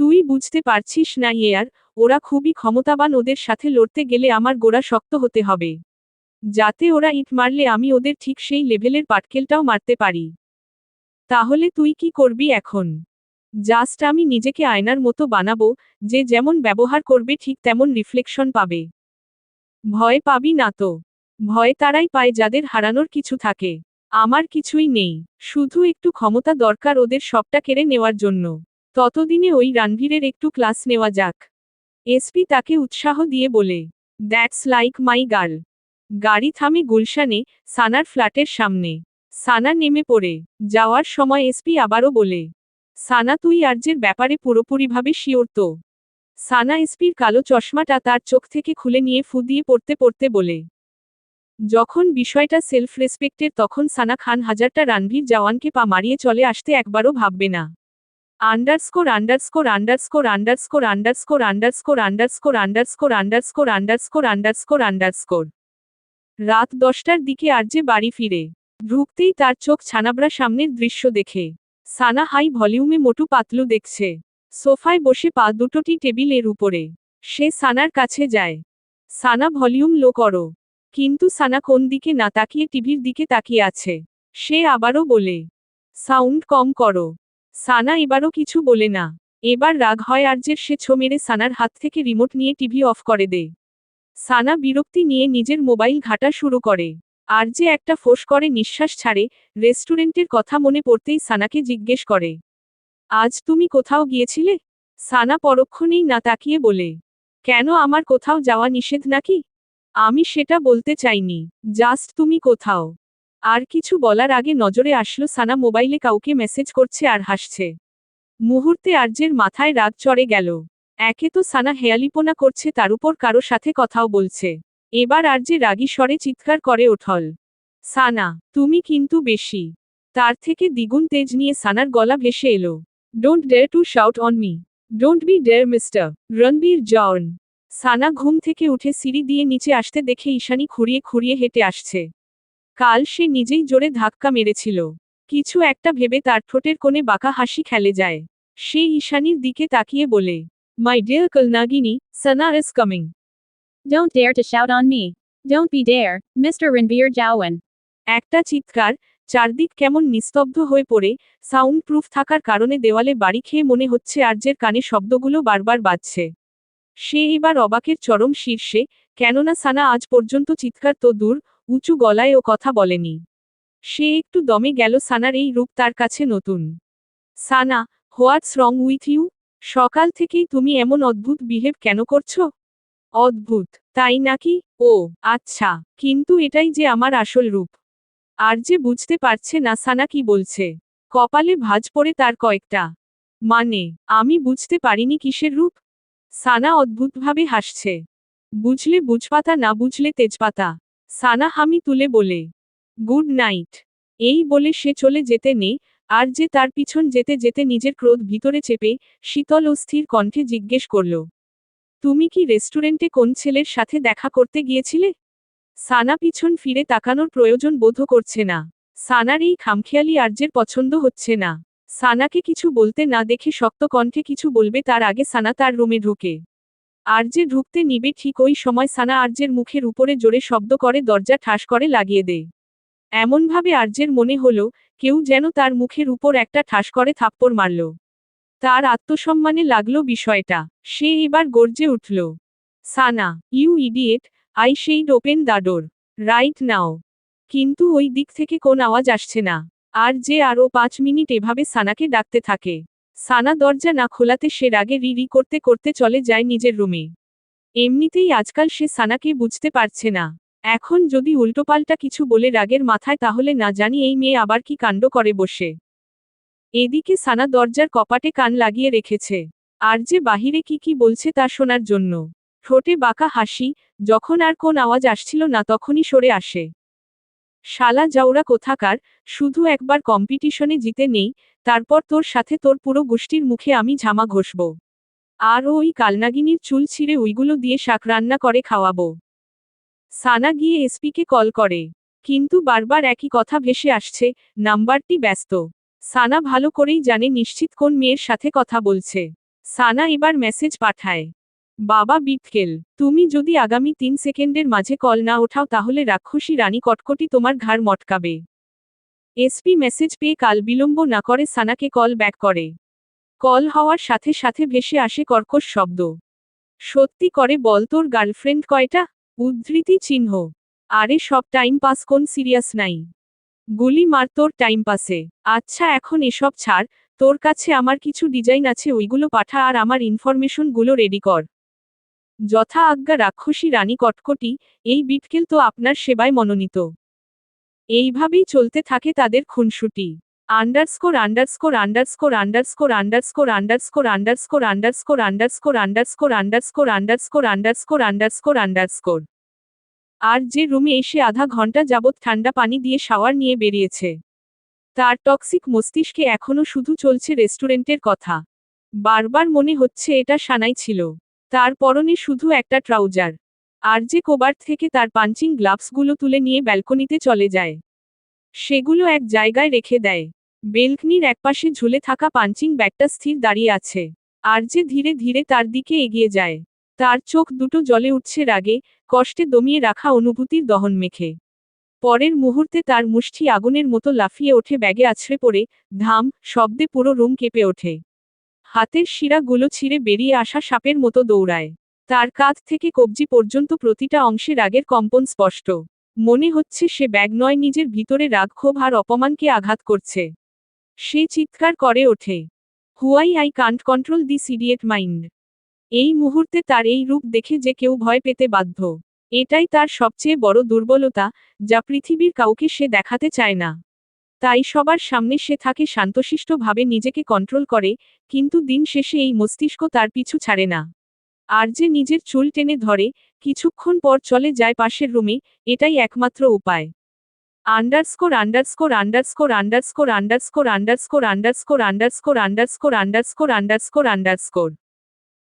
তুই বুঝতে পারছিস না ইয়ার, ওরা খুবই ক্ষমতাবান, ওদের সাথে লড়তে গেলে আমার গোড়া শক্ত হতে হবে। যাতে ওরা ইট মারলে আমি ওদের ঠিক সেই লেভেলের পাটকেলটাও মারতে পারি। তাহলে তুই কি করবি এখন? জাস্ট আমি নিজেকে আয়নার মতো বানাবো, যে যেমন ব্যবহার করবে ঠিক তেমন রিফ্লেকশন পাবে। ভয় পাবি না তো? ভয় তারাই পায় যাদের হারানোর কিছু থাকে। আমার কিছুই নেই, শুধু একটু ক্ষমতা দরকার ওদের সবটা কেড়ে নেওয়ার জন্য। ততদিনে ওই রণবীরের একটু ক্লাস নেওয়া যাক। এসপি তাকে উৎসাহ দিয়ে বলে, দ্যাটস লাইক মাই গার্ল। গাড়ি থামে গুলশানে, সানার ফ্ল্যাটের সামনে। সানা নেমে পড়ে যাওয়ার সময় এসপি আবারও বলে, সানা তুই আর্যের ব্যাপারে পুরোপুরিভাবে শিওর তো? সানা এসপির কালো চশমাটা তার চোখ থেকে খুলে নিয়ে ফু দিয়ে পড়তে পড়তে বলে, যখন বিষয়টা সেলফ রেসপেক্টের তখন সানা খান হাজারটা রণবীর জাওয়ানকে পা মারিয়ে চলে আসতে একবারও ভাববে না। Underscore underscore underscore underscore underscore underscore underscore underscore underscore underscore underscore underscore. রাত 10টার দিকে আর্যে বাড়ি ফিরে। ঢুকতেই তার চোখ ছানাবড়া সামনের দৃশ্য দেখে। সানা হাই ভলিউমে মোটু পাতলু দেখছে। সোফায় বসে পা দুটোটি টেবিলের উপরে। সে সানার কাছে যায়। সানা ভলিউম লো করো। কিন্তু সানা কোন দিকে না তাকিয়ে টিভির দিকে তাকিয়ে আছে। সে আবারও বলে, সাউন্ড কম করো। সানা এবারও কিছু বলে না। এবার রাগ হয় আরজের, সে ছো মেরে সানার হাত থেকে রিমোট নিয়ে টিভি অফ করে দেয়। সানা বিরক্তি নিয়ে নিজের মোবাইল ঘাঁটা শুরু করে। আরজে একটা ফোঁস করে নিঃশ্বাস ছাড়ে। রেস্টুরেন্টের কথা মনে পড়তেই সানাকে জিজ্ঞেস করে, আজ তুমি কোথাও গিয়েছিলে? সানা পরক্ষণেই না তাকিয়ে বলে, কেন, আমার কোথাও যাওয়া নিষেধ নাকি? আমি সেটা বলতে চাইনি, জাস্ট তুমি কোথাও। আর কিছু বলার আগে নজরে আসলো সানা মোবাইলে কাউকে মেসেজ করছে আর হাসছে। মুহূর্তে আরজের মাথায় রাগ চড়ে গেল। একে তো সানা হেয়ালিপনা করছে, তার উপর কারো সাথে কথাও বলছে। এবার আরজে রাগী স্বরে চিৎকার করে ওঠল, সানা, তুমি কিন্তু বেশি। তার থেকে দ্বিগুণ তেজ নিয়ে সানার গলা ভেসে এলো, don't dare to shout on me. Don't be dare Mister Ranbir জর্ন। সানা ঘুম থেকে উঠে সিঁড়ি দিয়ে নিচে আসতে দেখে ঈশানী খুঁড়িয়ে খুঁড়িয়ে হেঁটে আসছে। কাল সে নিজেই জোরে ধাক্কা মেরেছিল। কিছু একটা ভেবে তার ঠোঁটের কোণে বাঁকা হাসি খেলে যায়। সে ঈশানীর দিকে তাকিয়ে বলে, মাই ডিয়ার কলনাগিনী, Sana is coming. Don't dare to shout on me. Don't be dare, Mr. Ranbir Jawan. একটা চিৎকার, চারদিক কেমন নিস্তব্ধ হয়ে পড়ে। সাউন্ড প্রুফ থাকার কারণে দেওয়ালে বাড়ি খেয়ে মনে হচ্ছে আরজের কানে শব্দগুলো বারবার বাজছে। সে এবার অবাকের চরম শীর্ষে, কেননা সানা আজ পর্যন্ত চিৎকার তো দূর, উঁচু গলায় ও কথা বলেনি। সে একটু দমে গেল, সানার এই রূপ তার কাছে নতুন। সানা, হোয়াটস রং উইথ ইউ? সকাল থেকেই তুমি এমন অদ্ভুত বিহেভ কেন করছো? অদ্ভুত, তাই নাকি? ও আচ্ছা, কিন্তু এটাই যে আমার আসল রূপ। আর যে বুঝতে পারছে না সানা কি বলছে। কপালে ভাঁজ পড়ে তার কয়েকটা। মানে, আমি বুঝতে পারিনি কিসের রূপ? সানা অদ্ভুতভাবে হাসছে। বুঝলে বুঝপাতা, না বুঝলে তেজপাতা। সানা হামি তুলে বলে, গুড নাইট। এই বলে সে চলে যেতে নেই। আর যে তার পিছন যেতে যেতে নিজের ক্রোধ ভিতরে চেপে শীতল ও স্থির কণ্ঠে জিজ্ঞেস করল, তুমি কি রেস্টুরেন্টে কোন ছেলের সাথে দেখা করতে গিয়েছিলে? সানা পিছন ফিরে তাকানোর প্রয়োজন বোধ করছে না। সানার এই খামখেয়ালি আরজের পছন্দ হচ্ছে না। সানাকে কিছু বলতে না দেখে শক্ত কণ্ঠে কিছু বলবে তার আগে সানা তার রুমে ঢুকে। আরজে ঢুকতে নিবে ঠিক ওই সময় সানা আরজের মুখের উপরে জোরে শব্দ করে দরজা ঠাস করে লাগিয়ে দেয়। এমনভাবে আরজের মনে হলো, কেউ যেন তার মুখের উপর একটা ঠাস করে থাপ্পড় মারল। তার আত্মসম্মানে লাগলো বিষয়টা। সে এবার গর্জে উঠল, Sana, you idiot, I said open the door right now. কিন্তু ওই দিক থেকে কোন আওয়াজ আসছে না। আর যে আরও 5 মিনিট এভাবে সানাকে ডাকতে থাকে। সানা দরজা না খোলাতে সে রাগে রি রি করতে করতে চলে যায় নিজের রুমে। এমনিতেই আজকাল সে সানাকে বুঝতে পারছে না। এখন যদি উল্টোপাল্টা কিছু বলে রাগের মাথায়, তাহলে না জানি এই মেয়ে আবার কি কাণ্ড করে বসে। এদিকে সানা দরজার কপাটে কান লাগিয়ে রেখেছে। আর যে বাহিরে কি কি বলছে তা শোনার জন্য। ঠোঁটে বাঁকা হাসি, যখন আর কোন আওয়াজ আসছিল না তখনই সরে আসে। শালা জাউরা কোথাকার, শুধু একবার কম্পিটিশনে জিতে নেই, তারপর তোর সাথে তোর পুরো গোষ্ঠীর মুখে আমি ঝামা ঘষব। আর ওই কালনাগিনীর চুল ছিঁড়ে ওইগুলো দিয়ে শাক রান্না করে খাওয়াবো। সানা গিয়ে এসপিকে কল করে। কিন্তু বারবার একই কথা ভেসে আসছে, নাম্বারটি ব্যস্ত। সানা ভালো করেই জানে নিশ্চিত কোন মেয়ের সাথে কথা বলছে। সানা এবার মেসেজ পাঠায়, বাবা বিটকেল, তুমি যদি আগামী 3 সেকেন্ডের মাঝে কল না ওঠাও তাহলে রাক্ষসী রানী কটকটি তোমার ঘাড় মটকাবে। এসপি মেসেজ পেয়ে কাল বিলম্ব না করে সানাকে কল ব্যাক করে। কল হওয়ার সাথে সাথে ভেসে আসে কর্কশ শব্দ, সত্যি করে বল তোর গার্লফ্রেন্ড কয়টা? উদ্ধৃতি চিহ্ন। আরে সব টাইম পাস, কোন সিরিয়াস নাই। গুলি মার তোর টাইম পাসে। আচ্ছা এখন এসব ছাড়, তোর কাছে আমার কিছু ডিজাইন আছে, ওইগুলো পাঠা আর আমার ইনফরমেশনগুলো রেডি কর। যথা আজ্ঞা রাক্ষসী রানী কটকটি। এই বিটকেল তো আপনার সেবায় মনোনীত। এইভাবেই চলতে থাকে তাদের খুনসুটি। Underscore underscore underscore underscore underscore underscore underscore underscore underscore underscore underscore underscore underscore underscore underscore. আর যে রুমে এসে আধা ঘন্টা যাবৎ ঠান্ডা পানি দিয়ে শাওয়ার নিয়ে বেরিয়েছে। তার টক্সিক মস্তিষ্কে এখনো শুধু চলছে রেস্টুরেন্টের কথা। বারবার মনে হচ্ছে এটা সানাই ছিল। তার পরনে শুধু একটা ট্রাউজার। আর যে কোবার্ড থেকে তার পাঞ্চিং গ্লাভসগুলো তুলে নিয়ে ব্যালকনিতে চলে যায়। সেগুলো এক জায়গায় রেখে দেয়। বেলকনির একপাশে ঝুলে থাকা পাঞ্চিং ব্যাগটা স্থির দাঁড়িয়ে আছে। আর যে ধীরে ধীরে তার দিকে এগিয়ে যায়। তার চোখ দুটো জ্বলে উঠছে রাগে, কষ্টে দমিয়ে রাখা অনুভূতির দহন মেখে। পরের মুহূর্তে তার মুষ্টি আগুনের মতো লাফিয়ে ওঠে, ব্যাগে আছড়ে পড়ে, ধাম শব্দে পুরো রুম কেঁপে ওঠে। হাতের শিরাগুলো ছিঁড়ে বেরিয়ে আসা সাপের মতো দৌড়ায়। তার কাঁধ থেকে কবজি পর্যন্ত প্রতিটা অংশে রাগের কম্পন স্পষ্ট। মনে হচ্ছে সে ব্যাগ নয়, নিজের ভিতরে রাগ, ক্ষোভ আর অপমানকে আঘাত করছে। সে চিৎকার করে ওঠে, why I can't control this idiot mind. এই মুহূর্তে তার এই রূপ দেখে যে কেউ ভয় পেতে বাধ্য। এটাই তার সবচেয়ে বড় দুর্বলতা, যা পৃথিবীর কাউকে সে দেখাতে চায় না। তাই সবার সামনে সে থাকে শান্তশিষ্টভাবে, নিজেকে কন্ট্রোল করে, কিন্তু দিন শেষে এই মস্তিষ্ক তার পিছু ছাড়ে না। আর যে নিজের চুল টেনে ধরে, কিছুক্ষণ পর চলে যায় পাশের রুমে, এটাই একমাত্র উপায়। Underscore underscore underscore underscore underscore underscore underscore underscore underscore underscore underscore underscore.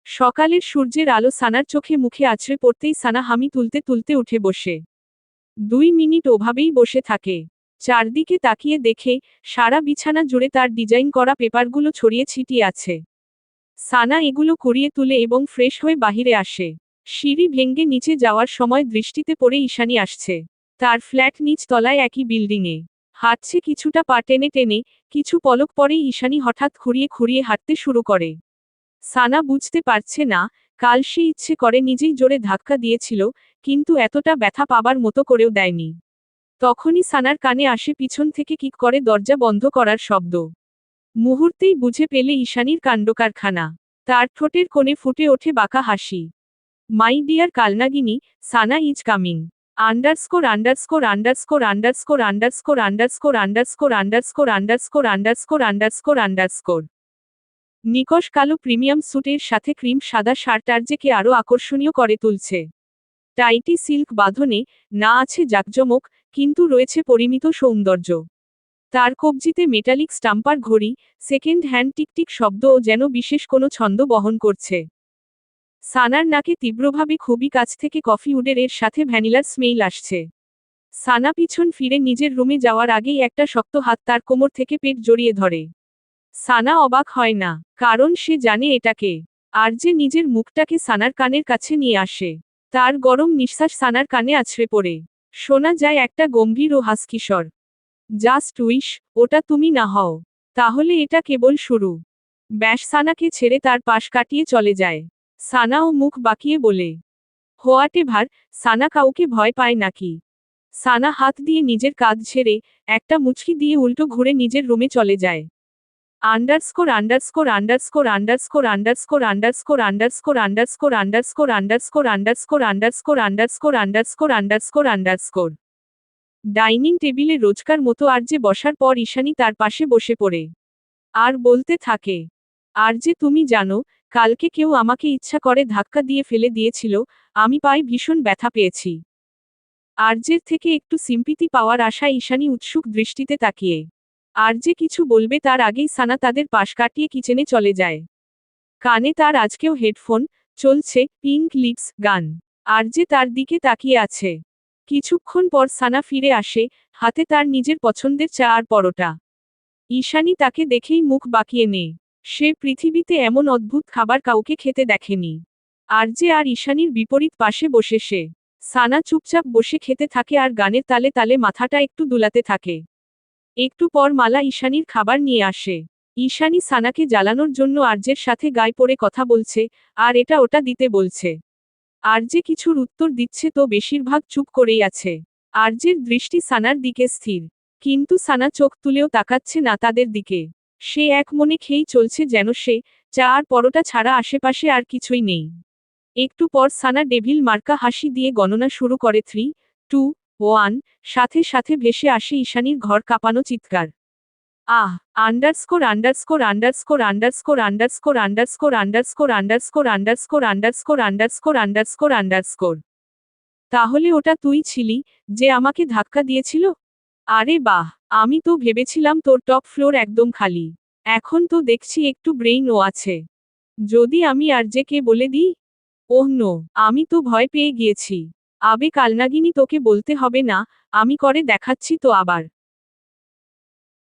সকালের সূর্যের আলো সানার চোখে মুখে আছড়ে পড়তেই সানা হামি তুলতে তুলতে উঠে বসে। 2 মিনিট ওভাবেই বসে থাকে। চারদিকে তাকিয়ে দেখে, সারা বিছানা জুড়ে তার ডিজাইন করা পেপারগুলো ছড়িয়ে ছিটিয়ে আছে। সানা এগুলো কুড়িয়ে তুলে এবং ফ্রেশ হয়ে বাহিরে আসে। সিঁড়ি ভেঙে নিচে যাওয়ার সময় দৃষ্টিতে পড়ে ঈশানী আসছে। তার ফ্ল্যাট নিচ তলায় একই বিল্ডিংয়ে। হাঁটছে কিছুটা পা টেনে টেনে, কিছু পলক পরেই ঈশানী হঠাৎ খুঁড়িয়ে খুঁড়িয়ে হাঁটতে শুরু করে। সানা বুঝতে পারছে না, কাল সে ইচ্ছে করে নিজেই জোরে ধাক্কা দিয়েছিল, কিন্তু এতটা ব্যথা পাবার মতো করেও দেয়নি। তখনই সানার কানে আসে পিছন থেকে কিক করে দরজা বন্ধ করার শব্দ। মুহূর্তেই বুঝে পেলে ঈশানীর কাণ্ডকারখানা। তার ঠোঁটের কোণে ফুটে ওঠে বাঁকা হাসি। মাই ডিয়ার কালনাগিনী, Sana is coming. Underscore underscore underscore underscore underscore underscore underscore underscore underscore underscore underscore underscore. নিকশ কালো প্রিমিয়াম স্যুটের সাথে ক্রিম সাদা শার্ট আরজেকে আরও আকর্ষণীয় করে তুলছে। টাইটি সিল্ক বাঁধনে, না আছে জাঁকজমক, কিন্তু রয়েছে পরিমিত সৌন্দর্য। তার কবজিতে মেটালিক স্টাম্পার ঘড়ি, সেকেন্ড হ্যান্ড টিকটিক শব্দও যেন বিশেষ কোনো ছন্দ বহন করছে। সানার নাকে তীব্রভাবে খুবই কাছ থেকে কফি উডের এর সাথে ভ্যানিলার স্মেইল আসছে। সানা পিছন ফিরে নিজের রুমে যাওয়ার আগেই একটা শক্ত হাত তার কোমর থেকে পেট জড়িয়ে ধরে। সানা অবাক হয় না, কারণ সে জানে এটাকে। আর যে নিজের মুখটাকে সানার কানের কাছে নিয়ে আসে। তার গরম নিঃশ্বাস সানার কানে আছড়ে পড়ে। শোনা যায় একটা গম্ভীর ও হাস্কি স্বর। জাস্ট উইশ, ওটা তুমি না হও। তাহলে এটা কেবল শুরু। ব্যাস সানাকে ছেড়ে তার পাশ কাটিয়ে চলে যায়। সানাও মুখ বাঁকিয়ে বলে, হোয়াটেভার। সানা কাউকে ভয় পায় নাকি? সানা হাত দিয়ে নিজের কাঁধ ছেড়ে, একটা মুচকি দিয়ে উল্টো ঘুরে নিজের রুমে চলে যায়। Underscore underscore underscore underscore underscore underscore underscore underscore underscore underscore underscore underscore underscore underscore underscore underscore. Dining টেবিলে রোজকার মতো আরজে বসার পর ঈশানী তার পাশে বসে পড়ে। আর বলতে থাকে, আরজে তুমি জানো, কালকে কেউ আমাকে ইচ্ছা করে ধাক্কা দিয়ে ফেলে দিয়েছিল, আমি পায়ে ভীষণ ব্যথা পেয়েছি। আরজের থেকে একটু সিম্পিতি পাওয়ার আশায় ঈশানী উৎসুক দৃষ্টিতে তাকিয়ে। আরজে কিছু বলবে তার আগেই সানা তাদের পাশ কাটিয়ে কিচেনে চলে যায়। কানে তার আজকেও হেডফোন, চলছে পিঙ্ক লিপস গান। আরজে তার দিকে তাকিয়ে আছে। কিছুক্ষণ পর সানা ফিরে আসে, হাতে তার নিজের পছন্দের চা আর পরোটা। ঈশানী তাকে দেখেই মুখ বাঁকিয়ে নেয়। সে পৃথিবীতে এমন অদ্ভুত খাবার কাউকে খেতে দেখেনি। আরজে আর ঈশানীর বিপরীত পাশে বসে সে। সানা চুপচাপ বসে খেতে থাকে আর গানের তালে তালে মাথাটা একটু দুলাতে থাকে। একটু পর মালা ঈশানীর খাবার নিয়ে আসে। ঈশানী সানাকে জ্বালানোর জন্য আরজের সাথে গায়ে পড়ে কথা বলছে, আর এটা ওটা দিতে বলছে। আরজে কিছুর উত্তর দিচ্ছে তো বেশিরভাগ চুপ করেই আছে। আরজের দৃষ্টি সানার দিকে স্থির। কিন্তু সানা চোখ তুলেও তাকাচ্ছে না তাদের দিকে। সে এক মনে খেয়েই চলছে যেন সে, চা আর পরোটা ছাড়া আশেপাশে আর কিছুই নেই। একটু পর সানা ডেভিল মার্কা হাসি দিয়ে গণনা শুরু করে 3, 2, 1, সাথে সাথে ভেসে আসে ঈশানীর ঘর কাঁপানো চিৎকার। আহ underscore underscore underscore underscore underscore underscore underscore underscore underscore underscore underscore underscore underscore. তাহলে ওটা তুই ছিলি, যে আমাকে ধাক্কা দিয়েছিল? আরে বাহ, আমি তো ভেবেছিলাম তোর টপ ফ্লোর একদম খালি। এখন তো দেখছি একটু ব্রেইনও আছে। যদি আমি আরজেকে বলে দিই? ওহ নো, আমি তো ভয় পেয়ে গিয়েছি। আবে কালনাগিনী, তোকে বলতে হবে না, আমি করে দেখাচ্ছি তো আবার।